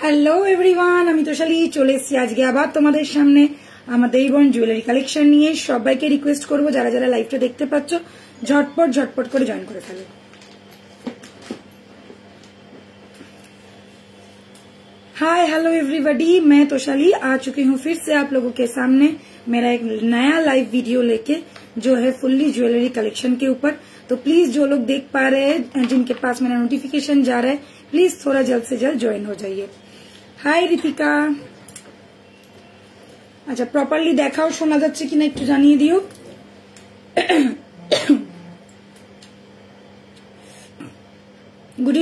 Hello everyone, আমি তোশালী চলে এসেছি আজকে আবার তোমাদের সামনে আমাদের ইবন জুয়েলারি কালেকশন নিয়ে। সবাইকে রিকোয়েস্ট করবো যারা যারা লাইভটা দেখতে পাচ্ছ ঝটপট ঝটপট করে জয়েন করে ফেলো। हाय हेलो एवरीबॉडी, मैं तोशाली आ चुकी हूँ फिर से आप लोगों के सामने मेरा एक नया लाइव वीडियो लेके, जो है फुल्ली ज्वेलरी कलेक्शन के ऊपर। तो प्लीज जो लोग देख पा रहे हैं, जिनके पास मेरा नोटिफिकेशन जा रहा है, प्लीज थोड़ा जल्द से जल्द ज्वाइन हो जाइए। हाय রিতিকা, আচ্ছা প্রপারলি দেখাও, শোনা যাচ্ছে কিনা একটু জানিয়ে দিও। Good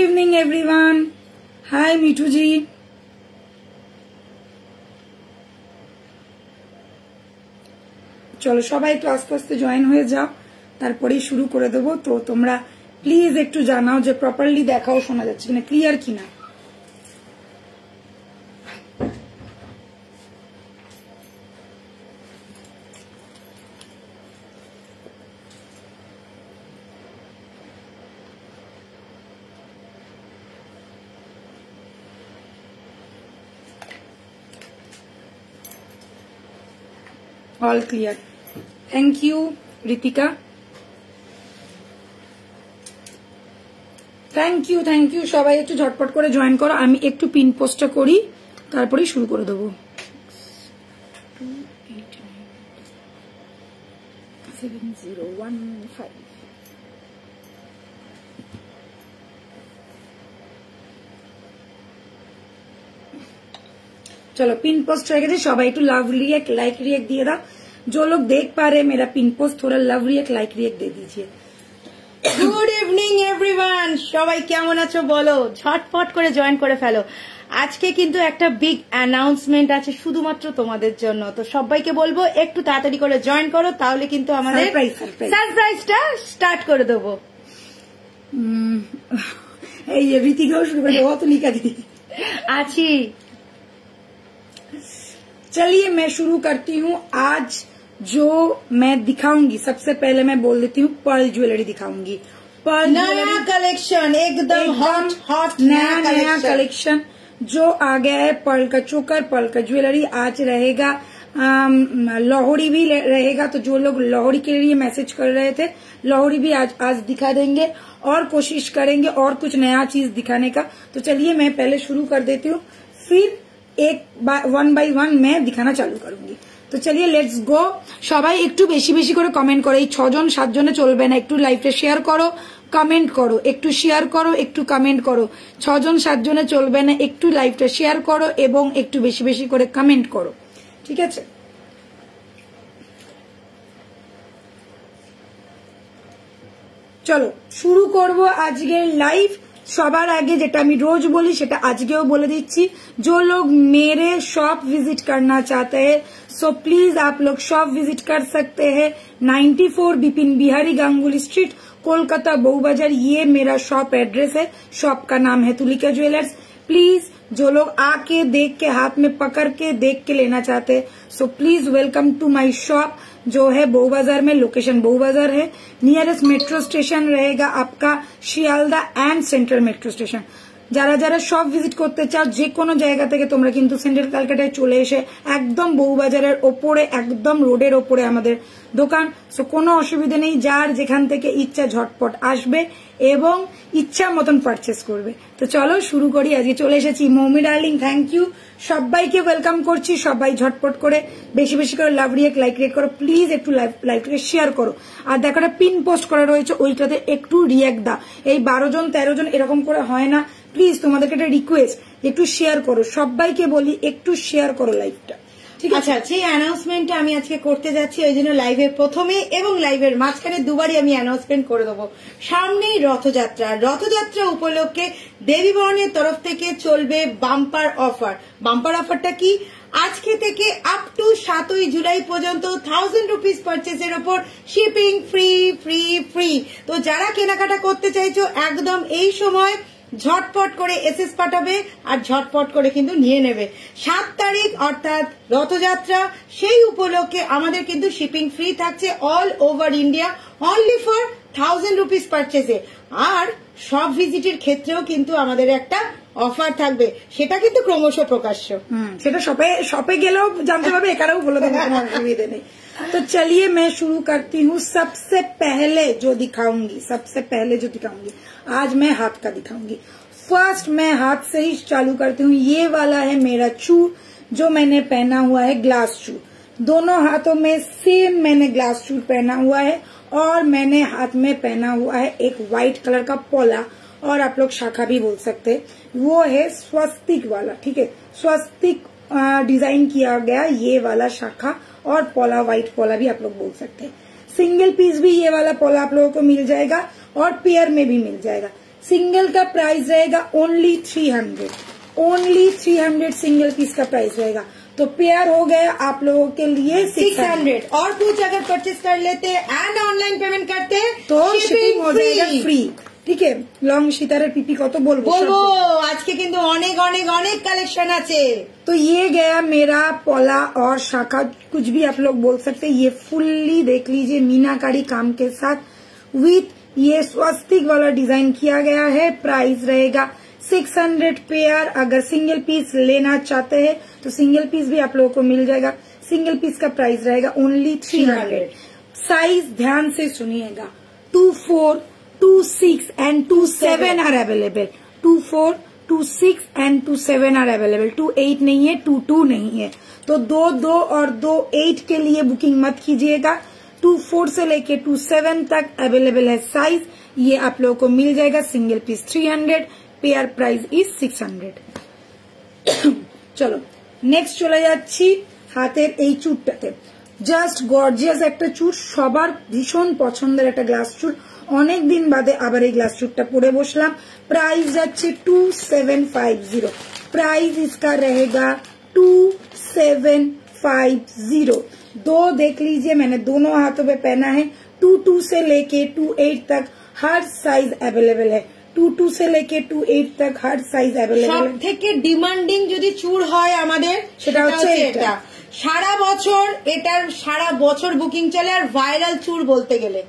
evening everyone. Hi Mithu ji. চলো সবাই একটু আস্তে আস্তে জয়েন হয়ে যাও, তারপরেই শুরু করে দেবো। তো তোমরা প্লিজ একটু জানাও যে প্রপারলি দেখাও, শোনা যাচ্ছে কিনা, ক্লিয়ার কিনা। All clear, thank you Ritika, thank you. সবাই একটু ঝটপট করে জয়েন করো, আমি একটু পিন পোস্টটা করি তারপরেই শুরু করে দেবো। चलो पिन पोस्ट रह गए, सबाई एक लव रिएक्ट लाइक रिएक्ट दिए दाओ। जो लोग देख पा रहे मेरा पिन पोस्ट, थोड़ा लव रिएक्ट लाइक रिएक्ट दे दीजिए। गुड इवनिंग एवरीवन, সবাই কেমন আছো বলো, ঝটপট করে জয়েন করে ফেলো। আজকে কিন্তু একটা বিগ অ্যানাউন্সমেন্ট আছে শুধুমাত্র তোমাদের জন্য, তো সবাইকে বলবো একটু তাড়াতাড়ি করে জয়েন করো, তাহলে কিন্তু আমাদের সারপ্রাইজটা স্টার্ট করে দেবো। এই ঋতিকাও শুরু করে দেবো, তো লিখা দিই আছি। चलिए मैं शुरू करती हूँ। आज जो मैं दिखाऊंगी, सबसे पहले मैं बोल देती हूँ पर्ल ज्वेलरी दिखाऊंगी। पर्ल नया कलेक्शन, एकदम हॉट नया कलेक्शन जो आ गया है। पर्ल का चोकर, पर्ल का ज्वेलरी आज रहेगा। लाहौरी भी रहेगा, तो जो लोग लाहौरी के लिए मैसेज कर रहे थे, लाहौरी भी आज दिखा देंगे और कोशिश करेंगे और कुछ नया चीज दिखाने का। तो चलिए मैं पहले शुरू कर देती हूँ, फिर एक वन बाई वन मैं दिखाना चालू करूंगी। तो चलिए लेट्स गो। সবাই একটু বেশি বেশি করে কমেন্ট করো, এই 6 জন 7 জনে চলবে না। একটু লাইভটা শেয়ার করো, কমেন্ট করো, একটু শেয়ার করো, একটু কমেন্ট করো। 6 জন 7 জনে চলবে না, একটু লাইভটা শেয়ার করো এবং একটু বেশি বেশি করে কমেন্ট করো, ঠিক আছে? চলো শুরু করব আজকের লাইভ। সবার আগে যেটা আমি রোজ বলি সেটা আজকেও বলে দিচ্ছি, जो लोग मेरे शॉप विजिट करना चाहते हैं सो प्लीज आप लोग शॉप विजिट कर सकते हैं। 94 बिपिन बिहारी गांगुली स्ट्रीट, कोलकाता बहू बाजार, ये मेरा शॉप एड्रेस है। शॉप का नाम है तुलिका ज्वेलर्स। प्लीज जो लोग आके देख के, हाथ में पकड़ के देख के लेना चाहते हैं so please welcome to my shop, जो है बहू बाजार में। लोकेशन बहू बाजार है, नियरेस्ट मेट्रो स्टेशन रहेगा आपका Sealdah and central metro station. যারা যারা সব ভিজিট করতে চাও যে কোনো জায়গা থেকে তোমরা কিন্তু সেন্ট্রাল ক্যালকাটায় চলে এসে একদম বউবাজারের ওপরে, একদম রোডের ওপরে আমাদের দোকান। সো কোনো অসুবিধা নেই, যার যেখান থেকে ইচ্ছা ঝটপট আসবে এবং ইচ্ছা মতন পারচেস করবে। তো চলো শুরু করি। আজকে চলে এসেছি মৌমি ডার্লিং, থ্যাংক ইউ, সবাইকে ওয়েলকাম করছি। সবাই ঝটপট করে বেশি বেশি করে লাভ রিয়েক্ট লাইক রিয়েক্ট করো, প্লিজ একটু লাইভটাকে শেয়ার করো। আর দেখো একটা পিন পোস্ট করা রয়েছে, ওইটাতে একটু রিয়েক্ট দাও। এই 12 জন 13 জন এরকম করে হয় না, প্লিজ তোমাদেরকে একটা রিকোয়েস্ট, একটু শেয়ার করো। সবাইকে বলি একটু শেয়ার করো লাইভটা, ঠিক আছে? আচ্ছা, সেই অ্যানাউন্সমেন্টটা আমি আজকে করতে যাচ্ছি, ওই জন্য লাইভের প্রথমে এবং লাইভের মাঝখানে দুবারই আমি অ্যানাউন্সমেন্ট করে দেবো। সামনেই রথযাত্রা, রথযাত্রা উপলক্ষে দেবী ভবনের তরফ থেকে চলবে বাম্পার অফার। বাম্পার অফারটা কি? আজকে থেকে আপ টু 7ই জুলাই পর্যন্ত 1000 রুপিস পারচেসের ওপর শিপিং ফ্রি ফ্রি ফ্রি। তো যারা কেনাকাটা করতে চাইছো একদম এই সময় ঝটপট করে এসএস পাঠাবে আর ঝটপট করে কিন্তু নিয়ে নেবে। 7 তারিখ অর্থাৎ রথযাত্রা, সেই উপলক্ষে আমাদের কিন্তু শিপিং ফ্রি থাকছে all over India, only for 1000 rupees পারচেসে। আর সব ভিজিটের ক্ষেত্রেও কিন্তু আমাদের একটা অফার থাকবে, সেটা কিন্তু ক্রমশ প্রকাশ্য। সেটা শপে গেলেও জানতে পারবে, এখানেও বলে দেবো, কোনো অসুবিধে নেই। तो चलिए मैं शुरू करती हूँ। सबसे पहले जो दिखाऊंगी आज मैं हाथ का दिखाऊंगी। फर्स्ट मैं हाथ से ही चालू करती हूँ। ये वाला है मेरा चूड़ जो मैंने पहना हुआ है, ग्लास चूड़। दोनों हाथों में सेम मैंने ग्लास चूड़ पहना हुआ है और मैंने हाथ में पहना हुआ है एक व्हाइट कलर का पोला, और आप लोग शाखा भी बोल सकते हैं। वो है स्वस्तिक वाला, ठीक है, स्वस्तिक डिजाइन किया गया ये वाला शाखा और पोला, व्हाइट पोला भी आप लोग बोल सकते हैं। सिंगल पीस भी ये वाला पोला आप लोगों को मिल जाएगा और पेयर में भी मिल जाएगा। सिंगल का प्राइस रहेगा ओनली 300, ओनली 300 सिंगल पीस का प्राइस रहेगा। तो पेयर हो गया आप लोगों के लिए 600। और कुछ अगर परचेज कर लेते हैं एंड ऑनलाइन पेमेंट करते हैं तो शिपिंग हो जाएगा फ्री, ठीक है। लॉन्ग सीतार पीपी कत बोलबो आज के किन्तु अनेक अनेक अनेक कलेक्शन आछे। तो ये गया मेरा पोला और शाखा, कुछ भी आप लोग बोल सकते हैं। ये फुल्ली देख लीजिए मीनाकारी काम के साथ विथ ये स्वस्तिक वाला डिजाइन किया गया है। प्राइस रहेगा 600 पेयर। अगर सिंगल पीस लेना चाहते हैं तो सिंगल पीस भी आप लोगों को मिल जाएगा। सिंगल पीस का प्राइस रहेगा ओनली 300। साइज ध्यान से सुनिएगा, 24, 26 and 27 are available. 24, 26 and 27 are available. 28 नहीं है, 22 नहीं है। तो 2 और 28 के लिए बुकिंग मत कीजिएगा। 24 से लेके 27 तक अवेलेबल है साइज। ये आप लोगों को मिल जाएगा। Single piece 300, pair price is 600। चलो नेक्स्ट चले যাচ্ছি হাতের এই চুড়টাতে। জাস্ট গর্জিয়াস একটা চুড়, সবার ভীষণ পছন্দের একটা গ্লাস চুড়। অনেক দিন বাদে আবার এই গ্লাস চুড়টা পরে বসলাম। प्राइस যাচ্ছে 2750। प्राइस इसका रहेगा 2750। दो देख लीजिए, मैंने दोनों हाथों पे पहना है। 22 से लेके 28 तक हर साइज अवेलेबल है। 22 से लेके 28 तक हर साइज अवेलेबल है। সবথেকে ডিমান্ডিং যদি চুড় হয় আমাদের সেটা হচ্ছে এটা। সারা বছর এটার সারা বছর বুকিং চলে, আর ভাইরাল চুড় বলতে গেলে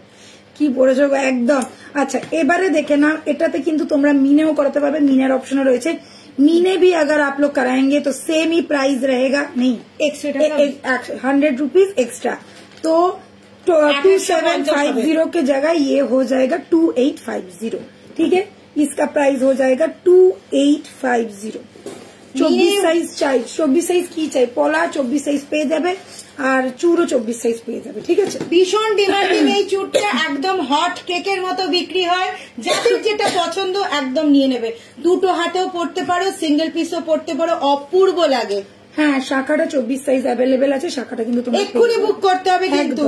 কি পড়েছো একদম। আচ্ছা এবারে দেখে নাও, এটাতে কিন্তু তোমরা মিনেও করাতে পারবে, মিনের অপশনও রয়েছে। मीने भी अगर आप लोग कराएंगे तो सेम ही प्राइस रहेगा, नहीं एक्स्ट्रा 100 रुपीज एक्स्ट्रा। तो 2750 के जगह ये हो जाएगा 2850, ठीक है। इसका प्राइस हो जाएगा 2850। 24 সাইজ চাই, 24 সাইজ কি চাই, পলা 24 সাইজ পেয়ে যাবে আর চুড়ও 24 সাইজ পেয়ে যাবে, ঠিক আছে। ভীষণ ডিমান্ডিং এই চুড়টা, একদম হট কেকের মতো বিক্রি হয়। যাদের যেটা পছন্দ একদম নিয়ে নেবে। দুটো হাতেও পড়তে পারো, সিঙ্গেল পিসও পড়তে পারো, অপূর্ব লাগে। হ্যাঁ শাখাটা 24 সাইজ अवेलेबल আছে। শাখাটা কিন্তু তোমরা এক্ষুনি বুক করতে হবে, কিন্তু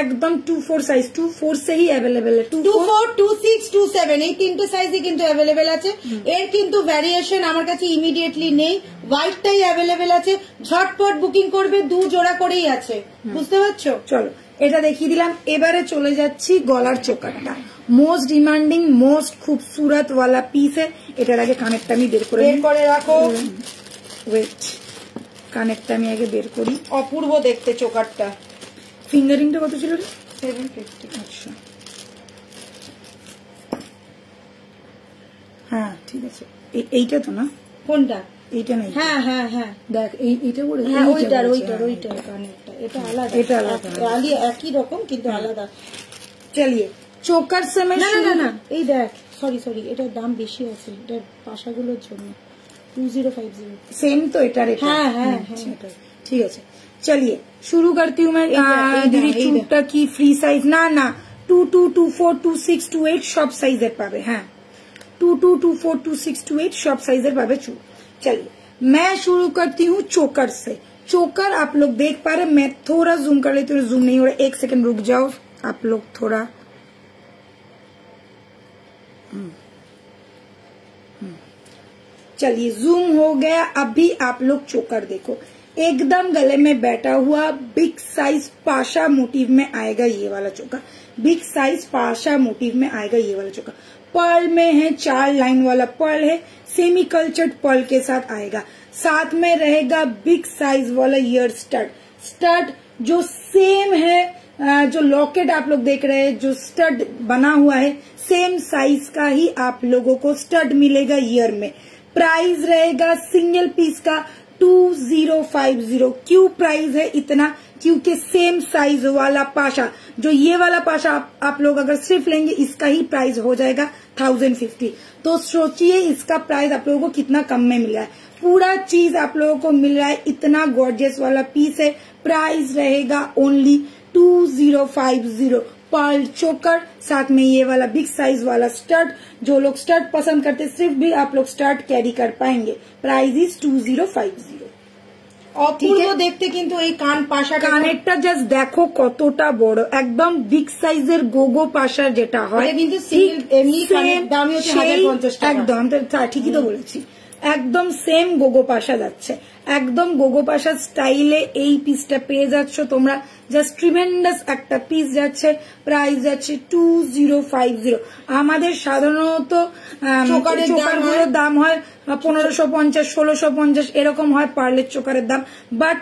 একদম 24 সাইজ, 24 से ही अवेलेबल है। 24, 26, 27 এই তিনটে সাইজই কিন্তু अवेलेबल আছে। এর কিন্তু ভ্যারিয়েশন আমার কাছে ইমিডিয়েটলি নেই। হোয়াইটটাই अवेलेबल আছে, ঝটপট বুকিং করবে, 2 জোড়া করেই আছে, বুঝতে পারছো। চলো এটা দেখিয়ে দিলাম। এবারে চলে যাচ্ছি গলার চোকারটা। মোস্ট ডিমান্ডিং, মোস্ট খুবসুরত वाला পিস है। এটার আগে কানেরটা আমি বের করে রাখো। ওয়েট, কানেরটা আমি আগে বের করি। অপূর্ব দেখতে চোকারটা। ফিঙ্গারিংটা কত ছিল রে? 750। আচ্ছা হ্যাঁ ঠিক আছে। এইটা তো না? কোনটা? এইটা নাই। হ্যাঁ হ্যাঁ হ্যাঁ দেখ এইটা বলে। হ্যাঁ ওইটার কানেরটা। এটা আলাদা, এটা আলাদা, একই রকম কিন্তু আলাদা। চলিয়ে চোকার से मैं না এই দেখ, সরি এটার দাম বেশি আছে, এটার পাশাগুলোর জন্য 2050। सेम तो एटा रेट। हाँ हाँ ठीक है। चलिए शुरू करती हूँ मैं। दीदी चूड़टा की फ्री साइज ना 22, 24, 26, 28 सब साइजर पावे। हाँ 22, 24, 26, 28 सब साइजर पावे चूड़। चलिए मैं शुरू करती हूँ चोकर से। चोकर आप लोग देख पा रहे, मैं थोड़ा जूम कर लेती हूँ, जूम नहीं हो रहा, 1 सेकंड रुक जाओ आप लोग थोड़ा। चलिए जूम हो गया। अभी आप लोग चोकर देखो, एकदम गले में बैठा हुआ बिग साइज पाशा मोटिव में आएगा ये वाला चोकर। बिग साइज पाशा मोटिव में आएगा ये वाला चोकर। पर्ल में है, 4 लाइन वाला पर्ल है, सेमी कल्चर्ड पर्ल के साथ आएगा। साथ में रहेगा बिग साइज वाला ईयर स्टड जो सेम है। जो लॉकेट आप लोग देख रहे हैं, जो स्टड बना हुआ है, सेम साइज का ही आप लोगों को स्टड मिलेगा ईयर में। प्राइस रहेगा सिंगल पीस का 2050। क्यों प्राइस है इतना? क्योंकि सेम साइज वाला पाशा, जो ये वाला पाशा आप लोग अगर सिर्फ लेंगे इसका ही प्राइस हो जाएगा 1050। तो सोचिए इसका प्राइस आप लोगों को कितना कम में मिल रहा है। पूरा चीज आप लोगों को मिल रहा है, इतना गॉर्जियस वाला पीस है। प्राइस रहेगा ओनली 2050। पर्ल चोकर, साथ में ये वाला बिग साइज वाला स्टड। जो लोग स्टड पसंद करते सिर्फ भी आप लोग स्टड कैरी कर पाएंगे। Price is 2050। অপূর্ব দেখতে কিন্তু এই কান পাশাটা, কানেরটা জাস্ট দেখো কতটা বড়, একদম বিগ সাইজের গোগো পাশা যেটা হয়, কিন্তু এমনি কানের দামই হচ্ছে 1050 টাকা। একদম ঠিকই তো বলেছি, একদম সেম গোগো পাশা যাচ্ছে, একদম গোগো পাশা স্টাইলে এই পিসটা পেয়ে যাচ্ছ তোমরা। জাস্ট ট্রিমেন্ডাস একটা পিস যাচ্ছে। প্রাইস যাচ্ছে 2050। আমাদের সাধারণত চোকারগুলোর দাম হয় 1550, 1650 এরকম হয় পার্লের চোকারের দাম, বাট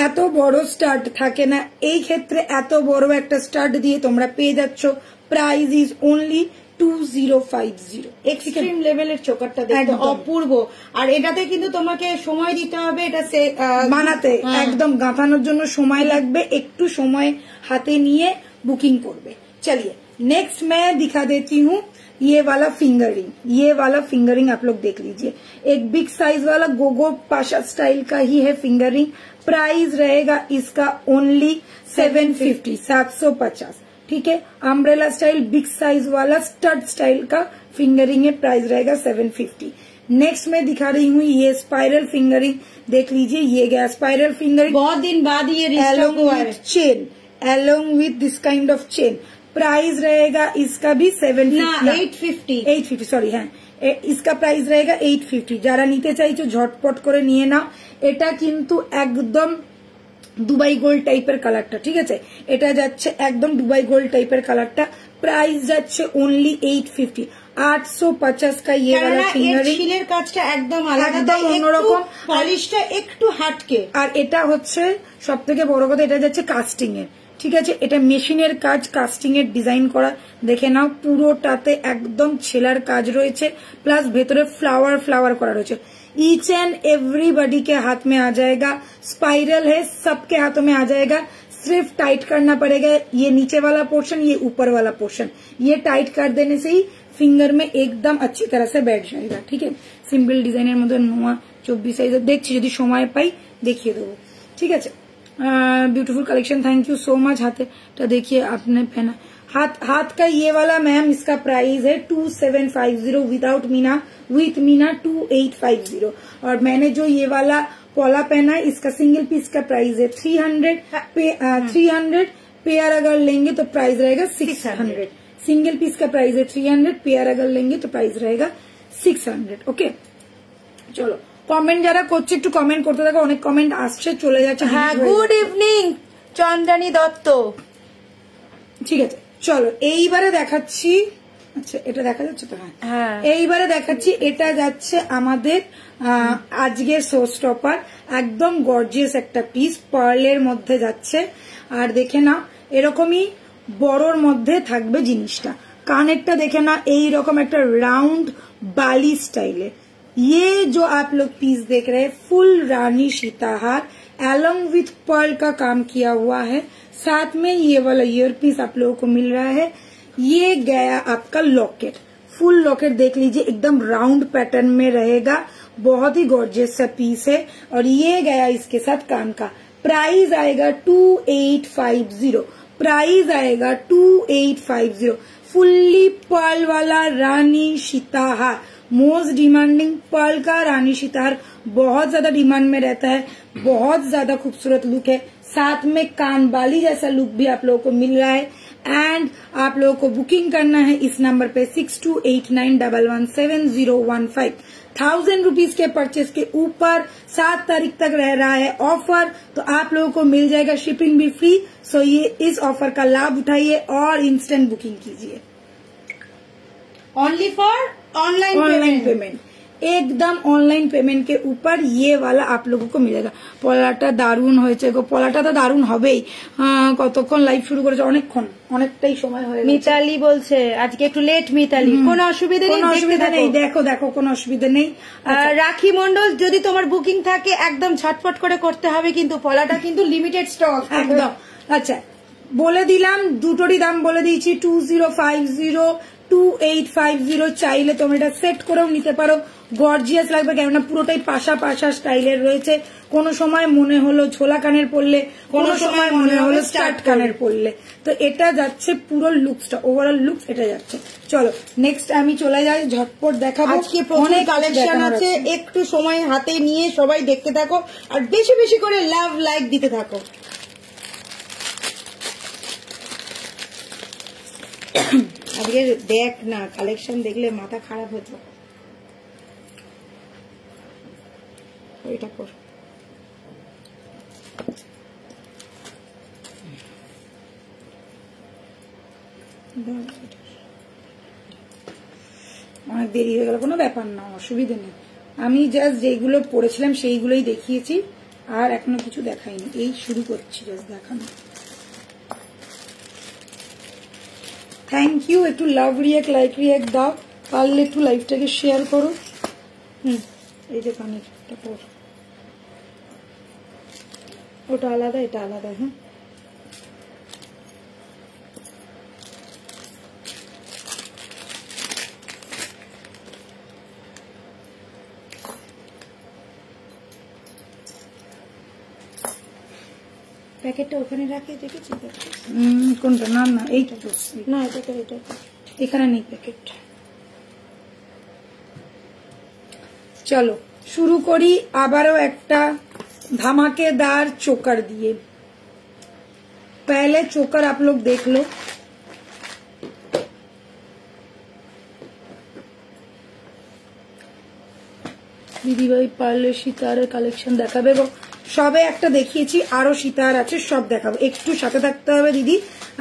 এত বড় স্টাড থাকে না। এই ক্ষেত্রে এত বড় একটা স্টাড দিয়ে তোমরা পেয়ে যাচ্ছ। Price is only 2050। এক্সট্রিম লেভেলের চোকারটা দেখতে অপূর্ব। আর এটাতে কিন্তু তোমাকে সময় দিতে হবে এটা বানাতে, একদম গাঁথানোর জন্য সময় লাগবে, একটু সময় হাতে নিয়ে বুকিং করবে। चलिए नेक्स्ट मैं दिखा देती हूँ ये वाला फिंगरिंग। ये वाला फिंगरिंग आप लोग देख लीजिए, एक बिग साइज वाला गोगो पाशा स्टाइल का ही है फिंगरिंग। प्राइस रहेगा इसका ओनली 750, 750। ठीक है, अम्ब्रेला स्टाइल बिग साइज वाला स्टड स्टाइल का फिंगरिंग है। प्राइस रहेगा 750। नेक्स्ट मैं दिखा रही हूँ ये स्पाइरल फिंगरिंग। देख लीजिए ये गया स्पाइरल फिंगरिंग, बहुत दिन बाद ये chain along with this kind of chain। Price रहेगा इसका भी 850 सॉरी है, इसका प्राइस रहेगा 850। যারা নিতে চাইছো ঝটপট করে নিয়ে নাও। এটা কিন্তু একদম দুবাই গোল্ড টাইপের কালারটা, ঠিক আছে, এটা যাচ্ছে একদম দুবাই গোল্ড টাইপের কালারটা। প্রাইস যাচ্ছে অনলি 850। 850 का ये वाला फिंগারিং। শিলের কাজটা একদম আলাদা, একদম অন্যরকম, পলিশটা একটু হাটকে। আর এটা হচ্ছে সব থেকে বড় কথা, এটা যাচ্ছে কাস্টিং এর, ঠিক আছে, এটা মেশিনের কাজ, কাস্টিং এর ডিজাইন করা। দেখে নাও পুরোটাতে একদম ছেলার কাজ রয়েছে, প্লাস ভেতরে फ्लावर फ्लावर করা রয়েছে। ईच एंड एवरीबडी के हाथ में आ जाएगा। स्पाइरल है, सबके हाथों में आ जाएगा। सिर्फ टाइट करना पड़ेगा ये नीचे वाला पोर्शन, ये ऊपर वाला पोर्शन। ये टाइट कर देने से ही फिंगर में एकदम अच्छी तरह से बैठ जाएगा। ठीक है, सिंपल डिजाइनर मध्य 9-24 साइज देखছি, যদি সময় পাই দেখিয়ে দেবো। ঠিক আছে, beautiful collection, thank you so much. हाथ देखिए आपने पहना, हाथ का ये वाला मैम इसका प्राइस है 2750 विदाउट मीना, विथ मीना 2850। और मैंने जो ये वाला पॉला पहना है इसका सिंगल पीस का प्राइस है 300। 300 पेयर अगर लेंगे तो प्राइस रहेगा 600। सिंगल पीस का प्राइस है 300, पेयर अगर लेंगे तो प्राइस रहेगा 600। ओके, चलो কমেন্ট যারা করছে একটু কমেন্ট করতে থাকো, অনেক কমেন্ট আসছে চলে যাচ্ছে। হ্যাঁ, গুড ইভিনিং চন্দ্রানী দত্ত। ঠিক আছে, চলো এইবারে দেখাচ্ছি। আচ্ছা, এটা দেখা যাচ্ছে তো? হ্যাঁ, এইবারে দেখাচ্ছি। এটা যাচ্ছে আমাদের আজকের শো স্টপার, একদম গর্জিয়াস একটা পিস, পার্লের মধ্যে যাচ্ছে। আর দেখে না এরকমই বড়র মধ্যে থাকবে জিনিসটা। কানেরটা দেখে না এইরকম একটা রাউন্ড বালি স্টাইলে। ये जो आप लोग पीस देख रहे हैं फुल रानी सीताहार एलॉन्ग विथ पर्ल का काम किया हुआ है। साथ में ये वाला ईयर पीस आप लोगों को मिल रहा है। ये गया आपका लॉकेट, फुल लॉकेट देख लीजिए, एकदम राउंड पैटर्न में रहेगा, बहुत ही गॉर्जियस सा पीस है। और ये गया इसके साथ कान का। प्राइस आएगा 2850। प्राइस आएगा 2850। फुल्ली पर्ल वाला रानी सीताहार, मोस्ट डिमांडिंग पर्ल का रानी सीताहार बहुत ज्यादा डिमांड में रहता है, बहुत ज्यादा खूबसूरत लुक है। साथ में कानबाली जैसा लुक भी आप लोगों को मिल रहा है। एंड आप लोगों को बुकिंग करना है इस नंबर पे 6289117015। 1000 रुपीज के परचेज के ऊपर 7 तारीख तक रह रहा है ऑफर, तो आप लोगों को मिल जाएगा शिपिंग भी फ्री। सो ये इस ऑफर का लाभ उठाइए और इंस्टेंट बुकिंग कीजिए। Only for online payment. एकदम ऑनलाइन पेमेंट के ऊपर ये वाला आप लोगों को मिलेगा। পলাটা দারুণ হয়েছে গো, পলাটা তো দারুণ হবেই। কতক্ষণ লাইভ শুরু করেছে? অনেকক্ষণ, অনেকটাই সময় হয়ে গেছে। মিতালি বলছে আজকে একটু লেট। মিতালি কোনো অসুবিধা নেই, কোনো অসুবিধা নেই, দেখো দেখো কোনো অসুবিধা নেই। রাখি মন্ডল যদি তোমার বুকিং থাকে একদম ঝটপট করে করতে হবে, কিন্তু পলাটা কিন্তু লিমিটেড স্টক একদম। আচ্ছা বলে দিলাম, দুটোরই দাম বলে দিয়েছি 2050 2850। চাইলে তোমরা এটা সেট করেও নিতে পারো, গর্জিয়াস লাগবে, কেননা পুরোটাই পাশা পাশা স্টাইলের রয়েছে। কোন সময় মনে হলো ঝোলা কানের পরলে, কোন সময় মনে হলো স্টার্ট কানের পরলে, তো এটা যাচ্ছে পুরো লুকসটা, ওভারঅল লুকস এটা যাচ্ছে। চলো নেক্সট আমি চলে যাই, ঝটপট দেখাবো। আজকে অনেক কালেকশন আছে, একটু সময় হাতে নিয়ে সবাই দেখতে থাকো আর বেশি বেশি করে লাভ লাইক দিতে থাকো। আজকে দেখ না, কালেকশন দেখলে মাথা খারাপ হতো। এটা কর, অনেক দেরি হয়ে গেল, কোনো ব্যাপার না, অসুবিধা নেই। আমি জাস্ট যেগুলো পড়েছিলাম সেইগুলোই দেখিয়েছি, আর এখনো কিছু দেখাইনি, এই শুরু করছি জাস্ট দেখানো। Thank you. একটু লাভ রিয়াক্ট, লাইক রিয়াক্ট দাও, পারলে একটু লাইভটাকে শেয়ার করো। এই যে কানের পর, ওটা আলাদা এটা আলাদা। হ্যাঁ প্যাকেটটা ওখানে রাখে দেখেছি। কোনটা? না না এইটা তো না, এটা তো এটা এখানে নেই প্যাকেট। চলো শুরু করি আবারও একটা धमाकेदार चोकर दिए। पहले चोकर आप लोग देख लो, দিদি ভাই পারলে সীতারের কালেকশন দেখাবে গো। সবে একটা দেখিয়েছি, আরো সীতার আছে, সব দেখাবো, একটু সাথে থাকতে হবে দিদি।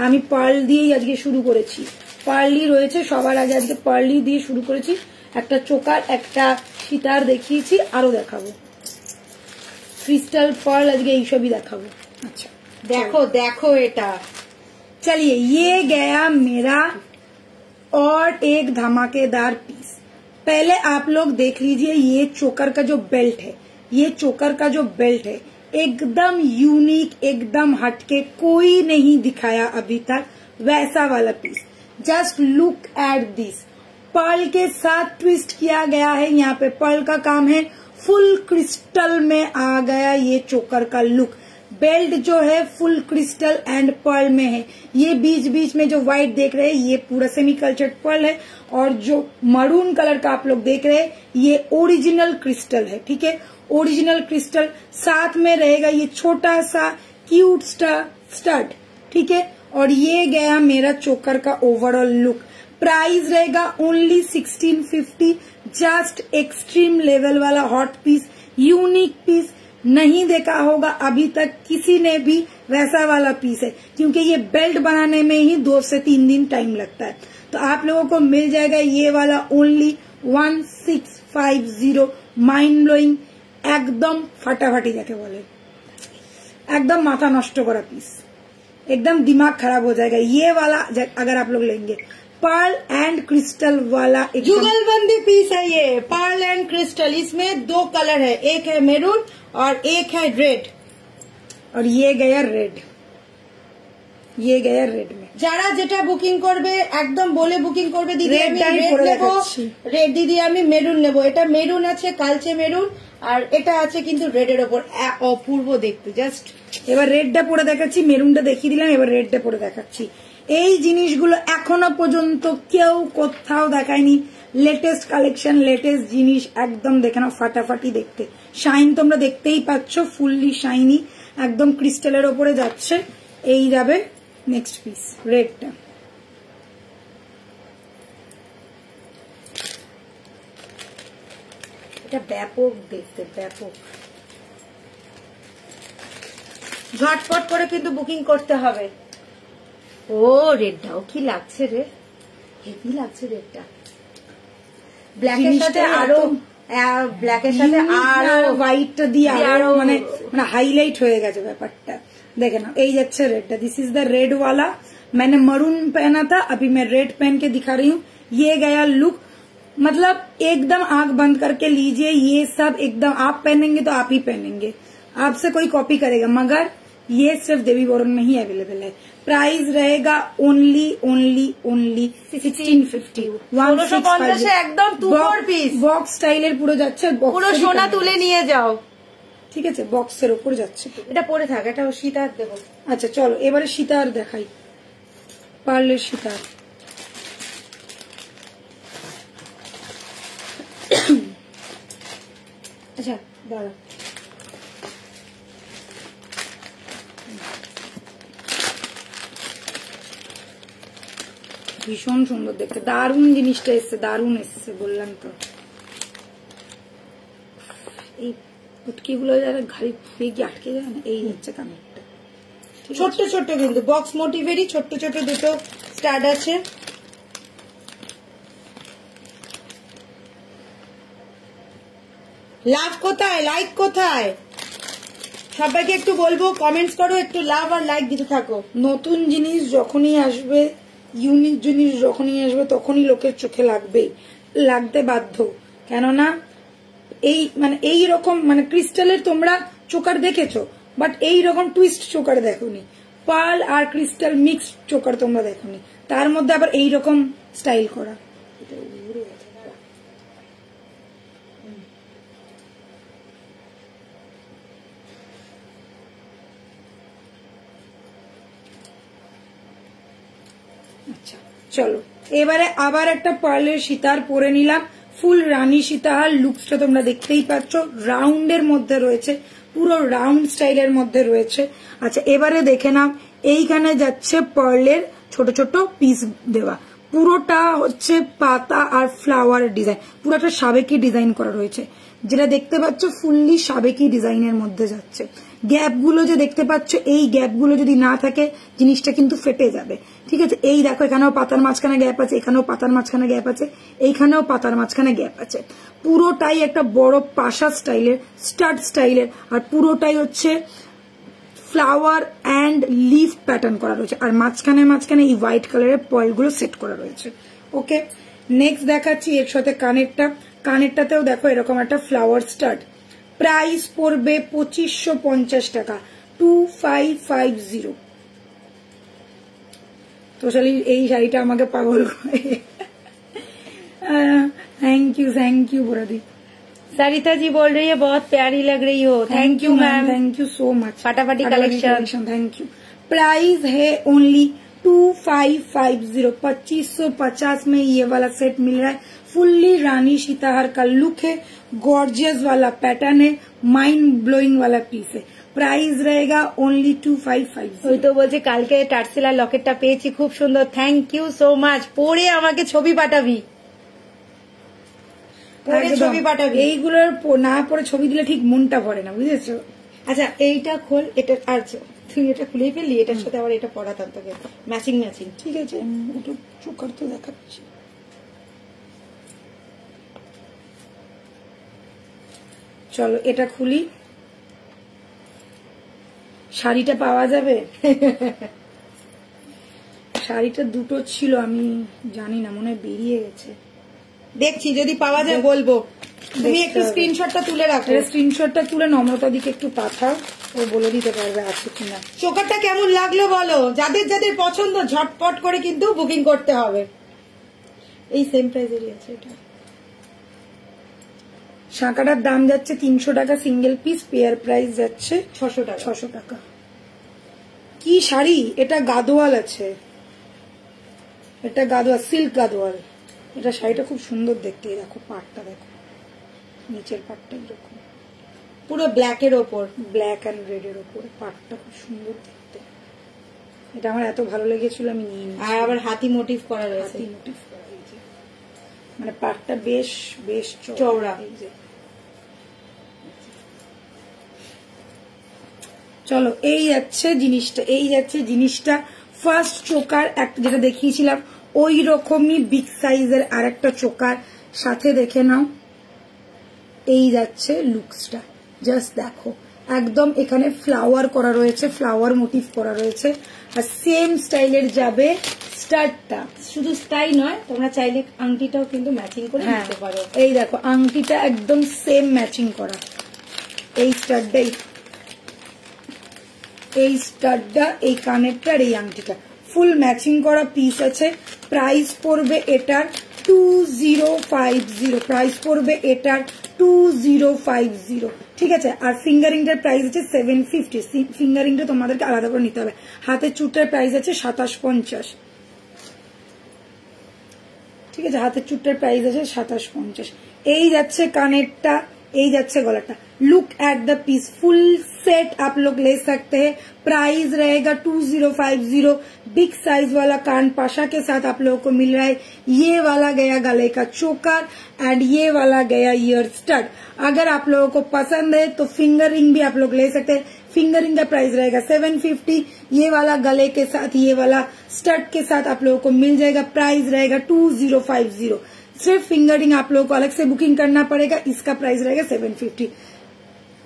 আমি পার্ল দিয়েই আজকে শুরু করেছি, পার্লি রয়েছে সবার আগে, আজকে পার্লি দিয়ে শুরু করেছি। একটা চোকার, একটা সীতার দেখিয়েছি, আরো দেখাবো ক্রিস্টাল পার্ল, আজকে এইসবই দেখাবো। अच्छा देखो देखो এটা। चलिए ये गया मेरा और एक धमाकेदार पीस। पहले आप लोग देख लीजिए, ये चोकर का जो बेल्ट है, ये चोकर का जो बेल्ट है एकदम यूनिक, एकदम हटके, कोई नहीं दिखाया अभी तक वैसा वाला piece. Just look at this, pearl के साथ ट्विस्ट किया गया है, यहाँ पे पर्ल का काम है, फुल क्रिस्टल में आ गया ये चोकर का लुक। बेल्ट जो है फुल क्रिस्टल एंड पर्ल में है। ये बीच बीच में जो व्हाइट देख रहे हैं ये पूरा सेमी कल्चर्ड पर्ल है, और जो मरून कलर का आप लोग देख रहे हैं ये ओरिजिनल क्रिस्टल है। ठीक है, ओरिजिनल क्रिस्टल, साथ में रहेगा ये छोटा सा क्यूट स्टड। ठीक है, और ये गया मेरा चोकर का ओवरऑल लुक। प्राइस रहेगा ओनली 1650। जस्ट एक्सट्रीम लेवल वाला हॉट पीस, यूनिक पीस, नहीं देखा होगा अभी तक किसी ने भी वैसा वाला पीस है, क्योंकि ये बेल्ट बनाने में ही 2 से 3 दिन टाइम लगता है। तो आप लोगों को मिल जाएगा ये वाला ओनली 1650। माइंड ब्लोइंग, एकदम फटाफटी जाके बोले, एकदम माथा नष्ट करा पीस, एकदम दिमाग खराब हो जाएगा ये वाला अगर आप लोग लेंगे। पर्ल एंड क्रिस्टल वाला जुगलबंदी पीस है ये, पर्ल एंड क्रिस्टल। इसमें 2 कलर है, एक है मेरून और एक है रेड, और ये गया रेड, ये गया रेड में। যারা যেটা বুকিং করবে একদম বলে বুকিং করবে, দিদি আমি রেড নেব, রেড দিদি আমি মেরুন নেব। এটা মেরুন আছে, কালচে মেরুন, আর এটা আছে কিন্তু রেডের ওপর, অপূর্ব দেখতে। জাস্ট এবার রেডটা পরে দেখাচ্ছি, মেরুনটা দেখিয়ে দিলাম, এবার রেডটা পরে দেখাচ্ছি। এই জিনিসগুলো এখনো পর্যন্ত কেউ কোথাও দেখায়নি। লেটেস্ট কালেকশন, লেটেস্ট জিনিস, একদম দেখে নাও, ফাটাফাটি দেখতে। শাইন তোমরা দেখতেই পাচ্ছ, ফুললি শাইনি, একদম ক্রিস্টালের ওপরে যাচ্ছে। এই যাবে নেক্সট পিস, রেডটা। এটা ব্যাপক দেখতে, ব্যাপক। ঝটপট করে কিন্তু বুকিং করতে হবে। ও রেডটাও কি লাগছে রে, হেভি লাগছে রেডটা। ব্ল্যাকের সাথে আরো ব্ল্যাকের সাথে আরো হোয়াইটটা দিয়ে আরো মানে হাইলাইট হয়ে গেছে ব্যাপারটা। দেখে ना এই যাচ্ছে red, this is the red वाला, मैंने मरून पहना था, अभी मैं रेड पहन के दिखा रही हूँ। ये गया लुक, मतलब एकदम आंख बंद करके लीजिए, ये सब एकदम आप पहनेंगे तो आप ही पहनेंगे, आपसे कोई कॉपी करेगा, मगर ये सिर्फ देवी बोरन में ही अवेलेबल है। प्राइस रहेगा ओनली 1650, 1650 একদম 2 পিস বক্স স্টাইলের পুরো যাচ্ছে, পুরো সোনা তুলে নিয়ে যাও, ঠিক আছে, বক্সের উপর যাচ্ছে। এটা পরে থাক, এটা সীতার দেবো। আচ্ছা চলো এবারে সীতার দেখাই, পার্লের সীতার। আচ্ছা দাঁড়া, ভীষণ সুন্দর দেখতে, দারুণ জিনিসটা এসছে, দারুণ এসছে বললাম তো। এই পুটকি গুলো যারা ঘাড়ি ফুয়ে গিয়ে আটকে যায় না, এই হচ্ছে কানেরটা, ছোট্ট ছোট্ট কিন্তু বক্স মোটিভেরই ছোট্ট ছোট্ট দুটো স্টাড আছে। লাভ কোথায়, লাইক কোথায়, সবাইকে একটু বলবো কমেন্টস করো, একটু লাভ আর লাইক দিতে থাকো। নতুন জিনিস যখনই আসবে, ইউনিক জিনিস যখনই আসবে, তখনই লোকের চোখে লাগবেই, লাগতে বাধ্য। কেননা এই রকম ক্রিস্টালের তোমরা চোকার দেখেছো, বাট এই রকম টুইস্ট চোকার দেখোনি, পার্ল আর ক্রিস্টাল মিক্স চোকার তোমরা দেখোনি, তার মধ্যে আবার এই রকম স্টাইল করা। আচ্ছা চলো এবারে আবার একটা পার্লের সীতার পরে নিলাম, ফুল রানী সীতাহার। লুকসটা তোমরা দেখতেই পাচ্ছ, রাউন্ডের মধ্যে রয়েছে, পুরো রাউন্ড স্টাইলের মধ্যে রয়েছে। আচ্ছা এবারে দেখে নাও, এইখানে যাচ্ছে পার্লের ছোট ছোট পিস দেওয়া, পুরোটা হচ্ছে পাতা আর ফ্লাওয়ার ডিজাইন, পুরোটা সাবেকি ডিজাইন করা রয়েছে, যেটা দেখতে পাচ্ছ ফুললি সাবেকি ডিজাইনের মধ্যে যাচ্ছে। গ্যাপ গুলো যে দেখতে পাচ্ছ, এই গ্যাপ গুলো যদি না থাকে জিনিসটা কিন্তু ফেটে যাবে, ঠিক আছে। এই দেখো এখানেও পাতার মাঝখানে গ্যাপ আছে, এখানেও পাতার মাঝখানে গ্যাপ আছে, এইখানেও পাতার মাঝখানে গ্যাপ আছে, পুরোটাই একটা বড় পাশা স্টাইলের, স্টাড স্টাইলের, আর পুরোটাই হচ্ছে ফ্লাওয়ার অ্যান্ড লিফ প্যাটার্ন করা রয়েছে, আর মাঝখানে মাঝখানে এই হোয়াইট কালারের পয়েল গুলো সেট করা রয়েছে। ওকে নেক্সট দেখাচ্ছি এর সাথে কানেরটা, কানেরটাতেও দেখো এরকম একটা ফ্লাওয়ার স্টাড। প্রাইস পড়বে 2550 টাকা, 2550। তো এই শাড়িটা আমাকে পাগল করে। Thank you बुरादी। सरिता जी बोल रही है बहुत प्यारी लग रही हो, thank you ma'am, thank you so much. फटाफटी कलेक्शन, थैंक यू। प्राइस है ओनली 2550, 2550 में ये वाला सेट मिल रहा है। फुल्ली रानी सीताहार का लुक है, गॉर्जियस वाला पैटर्न है, माइंड ब्लोइंग वाला पीस है। प्राइस रहेगा ओनली 2550। ওই তো বলছে কালকে টার্সেলার লকেটটা পেয়েছি, খুব সুন্দর, থ্যাংক ইউ সো মাচ। পরে আমাকে ছবি পাঠাবি, পরে ছবি পাঠাবি। এইগুলোর না পরে ছবি দিলে ঠিক মনটা ভরে না, বুঝেছো। আচ্ছা এইটা খোল, এটা আর তুই এটা খুলেই ফেললি, এটার সাথে আবার এটা পরাতাম তোকে, ম্যাচিং ম্যাচিং। ঠিক আছে একটু চোখার তো দেখাচ্ছি। চলো এটা খুলি, শাড়িটা পাওয়া যাবে। শাড়িটা দুটো ছিল, আমি জানি না, মনে হয় বেরিয়ে গেছে, দেখছি যদি পাওয়া যায় বলবো। তুমি একটু স্ক্রিনশটটা তুলে রাখো, স্ক্রিনশটটা তুলে নম্রতা দিকে একটু পাঠাও, ও বলে দিতে পারবে আছে কিনা। চোকারটা কেমন লাগলো বলো, যাদের যাদের পছন্দ ঝটপট করে কিন্তু বুকিং করতে হবে। এই সেম প্রাইসেরই আছে এটা। শাঁখাটার দাম যাচ্ছে 300 টাকা সিঙ্গেল পিস, পেয়ার প্রাইস যাচ্ছে 600 টাকা। 600 টাকা। কি শাড়ি এটা, গাদোয়াল আছে, এটা গাদোয়াল, সিল্ক গাদোয়াল। এটা শাড়িটা খুব সুন্দর দেখতে, দেখো পাটটা দেখো, নিচের পাটটা এরকম পুরো ব্ল্যাক এর ওপর, ব্ল্যাক এন্ড রেড এর ওপর, পাটটা খুব সুন্দর দেখতে। এটা আমার এত ভালো লেগেছিল আমি নিয়ে নিই। আর আবার হাতি মোটিভ করা রয়েছে, হাতি মোটিভ করা রয়েছে, মানে পাটটা বেশ বেশ চওড়া। চলো এই যাচ্ছে জিনিসটা, এই যাচ্ছে জিনিসটা। ফার্স্ট চোকার একটা যেটা দেখিয়েছিলাম ওই রকমই বিগ সাইজের আর একটা চোকার সাথে দেখে নাও, এই যাচ্ছে লুকসটা, জাস্ট দেখো একদম এখানে ফ্লাওয়ার করা রয়েছে, ফ্লাওয়ার মোটিভ করা রয়েছে, আর সেম স্টাইলের যাবে স্টার্টটা। শুধু তাই নয়, তোমরা চাইলে আংটিটাও কিন্তু ম্যাচিং করে নিতে পারো। এই দেখো আংটিটা একদম সেম ম্যাচিং করা, এই স্টার্টটাই, এই স্টার্টটা, এই কানেরটা আর এই আংটিটা ফুল ম্যাচিং করা পিস আছে। প্রাইস পড়বে এটার 2050, প্রাইস পড়বে এটার 2050, ঠিক আছে। আর ফিঙ্গারিংটার প্রাইস আছে 750, ফিঙ্গারিংটা তোমাদেরকে আলাদা করে নিতে হবে। হাতের চুটটার প্রাইস আছে 2750, ঠিক আছে, হাতের চুটটার প্রাইস আছে 2750। এই যাচ্ছে কানেরটা, এই যাচ্ছে गलाटा। Look at the piece, full set आप लोग ले सकते हैं। प्राइस रहेगा 2050। बिग साइज वाला कान पाशा के साथ आप लोगों को मिल रहा है। ये वाला गया गले का चोकर एंड ये वाला गया ईयर स्टड। अगर आप लोगों को पसंद है तो फिंगर रिंग भी आप लोग ले सकते हैं। फिंगर रिंग का प्राइस रहेगा 750। ये वाला गले के साथ, ये वाला स्टड के साथ आप लोगों को मिल जाएगा। प्राइस रहेगा 2050। सिर्फ फिंगरिंग आप लोगों को अलग से बुकिंग करना पड़ेगा, इसका प्राइस रहेगा 750।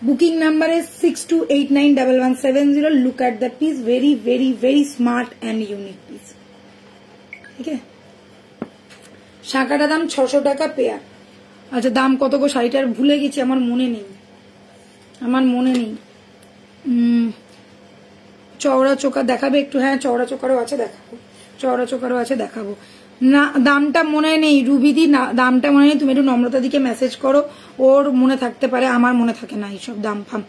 बुकिंग नंबर है 62891170। Look at the piece, very very very smart and unique piece, ठीक है। শাঁখাটা দাম 600 টাকা পেয়ার। আচ্ছা দাম কত গো শাড়িটার ভুলে গেছি, আমার মনে নেই, আমার মনে নেই। চওড়া চোকা দেখাবে একটু? হ্যাঁ চওড়া চোকারও আছে, দেখাবো, চওড়া চোকারও আছে, দেখাবো না। দামটা মনে নেই রুবিদি, না দামটা মনে নেই, তুমি একটু নম্রতা দিকে মেসেজ করো, ওর মনে থাকতে পারে, আমার মনে থাকে না এইসব দাম ফাম।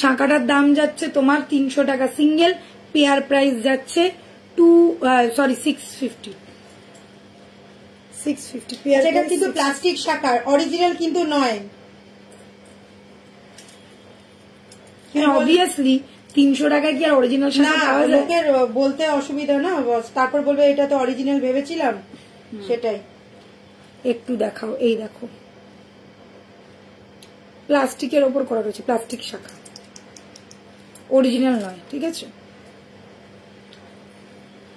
শাঁখাটার দাম যাচ্ছে তোমার 300 টাকা সিঙ্গেল, পেয়ার প্রাইস যাচ্ছে 650 পেয়ার। এটা কিন্তু প্লাস্টিক শাঁখার, অরিজিনাল কিন্তু নয়। অবভিয়াসলি 300 টাকায় কি আর অরিজিনাল শাঁখা পাওয়া যায়? লোকের বলতে অসুবিধা না, তারপর বলবে এটা তো অরিজিনাল ভেবেছিলাম, সেটাই। একটু দেখাও, এই দেখো প্লাস্টিকের ওপর করা রয়েছে, প্লাস্টিক শাঁখা, ओरिजिनल नॉय, ठीक है।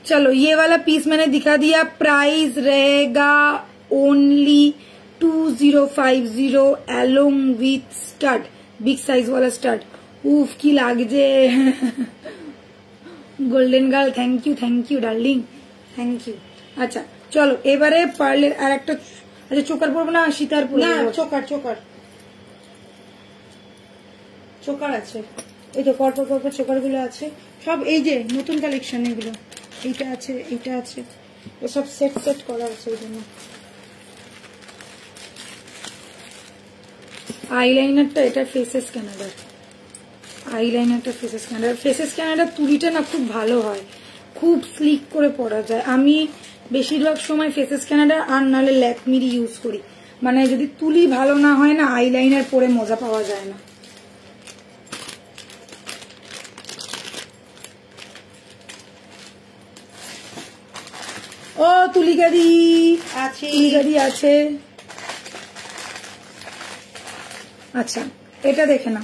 चलो ये वाला पीस मैंने दिखा दिया। प्राइस रहेगा only 2050 along with stud, big size वाला स्टड। उफ की लागजे golden girl, thank you darling, thank you. अच्छा चलो এবারে পার্লের আর একটা, আচ্ছা চোকার পরবো না সীতার পরবো? না চোকার চোকার চোকার আছে, এই তো পরপর পরপর চোকার গুলো আছে সব, এই যে নতুন কালেকশন এগুলো, এইটা আছে এইটা আছে, এসব সেট সেট করা আছে এই জন্য। আইলাইনারটা এটা ফেসেস ক্যানাডার, আইলাইনারটা ফেসেস ক্যানাডার, ফেসেস ক্যানাডার তুলিটা না খুব ভালো হয়, খুব স্লিক করে পরা যায়। আমি বেশিরভাগ সময় ফেসেস ক্যানাডার আর নাহলে ল্যাকমির ইউজ করি, মানে যদি তুলি ভালো না হয় না আইলাইনার পরে মজা পাওয়া যায় না। ও তুলিকাদি আছে, তুলিকাদি আছে। আচ্ছা এটা দেখে না।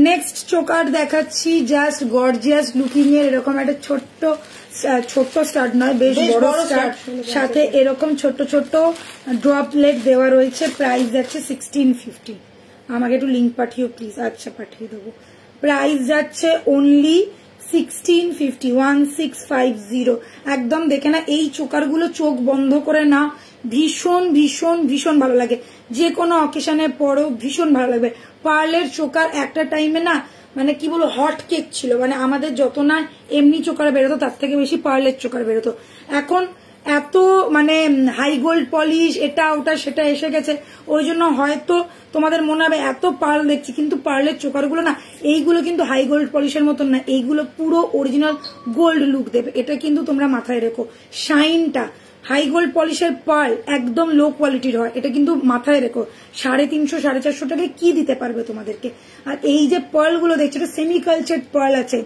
নেক্সট চোকার দেখাচ্ছি, জাস্ট গর্জিয়াস লুকিং এর, এরকম একটা ছোট্ট ছোট্ট স্টার্ট নয়, বেশ বড় স্টার্ট, সাথে এরকম ছোট্ট ছোট্ট ড্রপলেট দেওয়া রয়েছে। প্রাইস যাচ্ছে 1650। আমাকে একটু লিঙ্ক পাঠিও প্লিজ। আচ্ছা পাঠিয়ে দেবো। প্রাইস যাচ্ছে অনলি 1650। একদম দেখে না, এই চোকারগুলো চোখ বন্ধ করে না, ভীষণ ভীষণ ভীষণ ভালো লাগে, যে কোনো অকেশনে পরো ভীষণ ভালো লাগবে। পার্লের চোকার একটা টাইমে না মানে কি বলবো হট কেক ছিল, মানে আমাদের যত না এমনি চোকার বেরোতো তার থেকে বেশি পার্লের চোকার বেরোতো। এখন এত মানে হাই গোল্ড পলিশ এটা ওটা সেটা এসে গেছে, ওই জন্য হয়তো তোমাদের মনে হবে এত পার্ল দেখছি, কিন্তু পার্লের চোকারগুলো না, এইগুলো কিন্তু হাই গোল্ড পলিশের মতন না, এইগুলো পুরো অরিজিনাল গোল্ড লুক দেবে। এটা কিন্তু তোমরা মাথায় রেখো, শাইনটা হাই গোল্ড পলিশের পার্ল একদম লো কোয়ালিটির হয়, এটা কিন্তু মাথায় রেখো। 350 450 টাকায় কি দিতে পারবে তোমাদেরকে। আর এই যে পার্ল গুলো দেখছো, এটা সেমি কালচার্ড পার্ল আছে,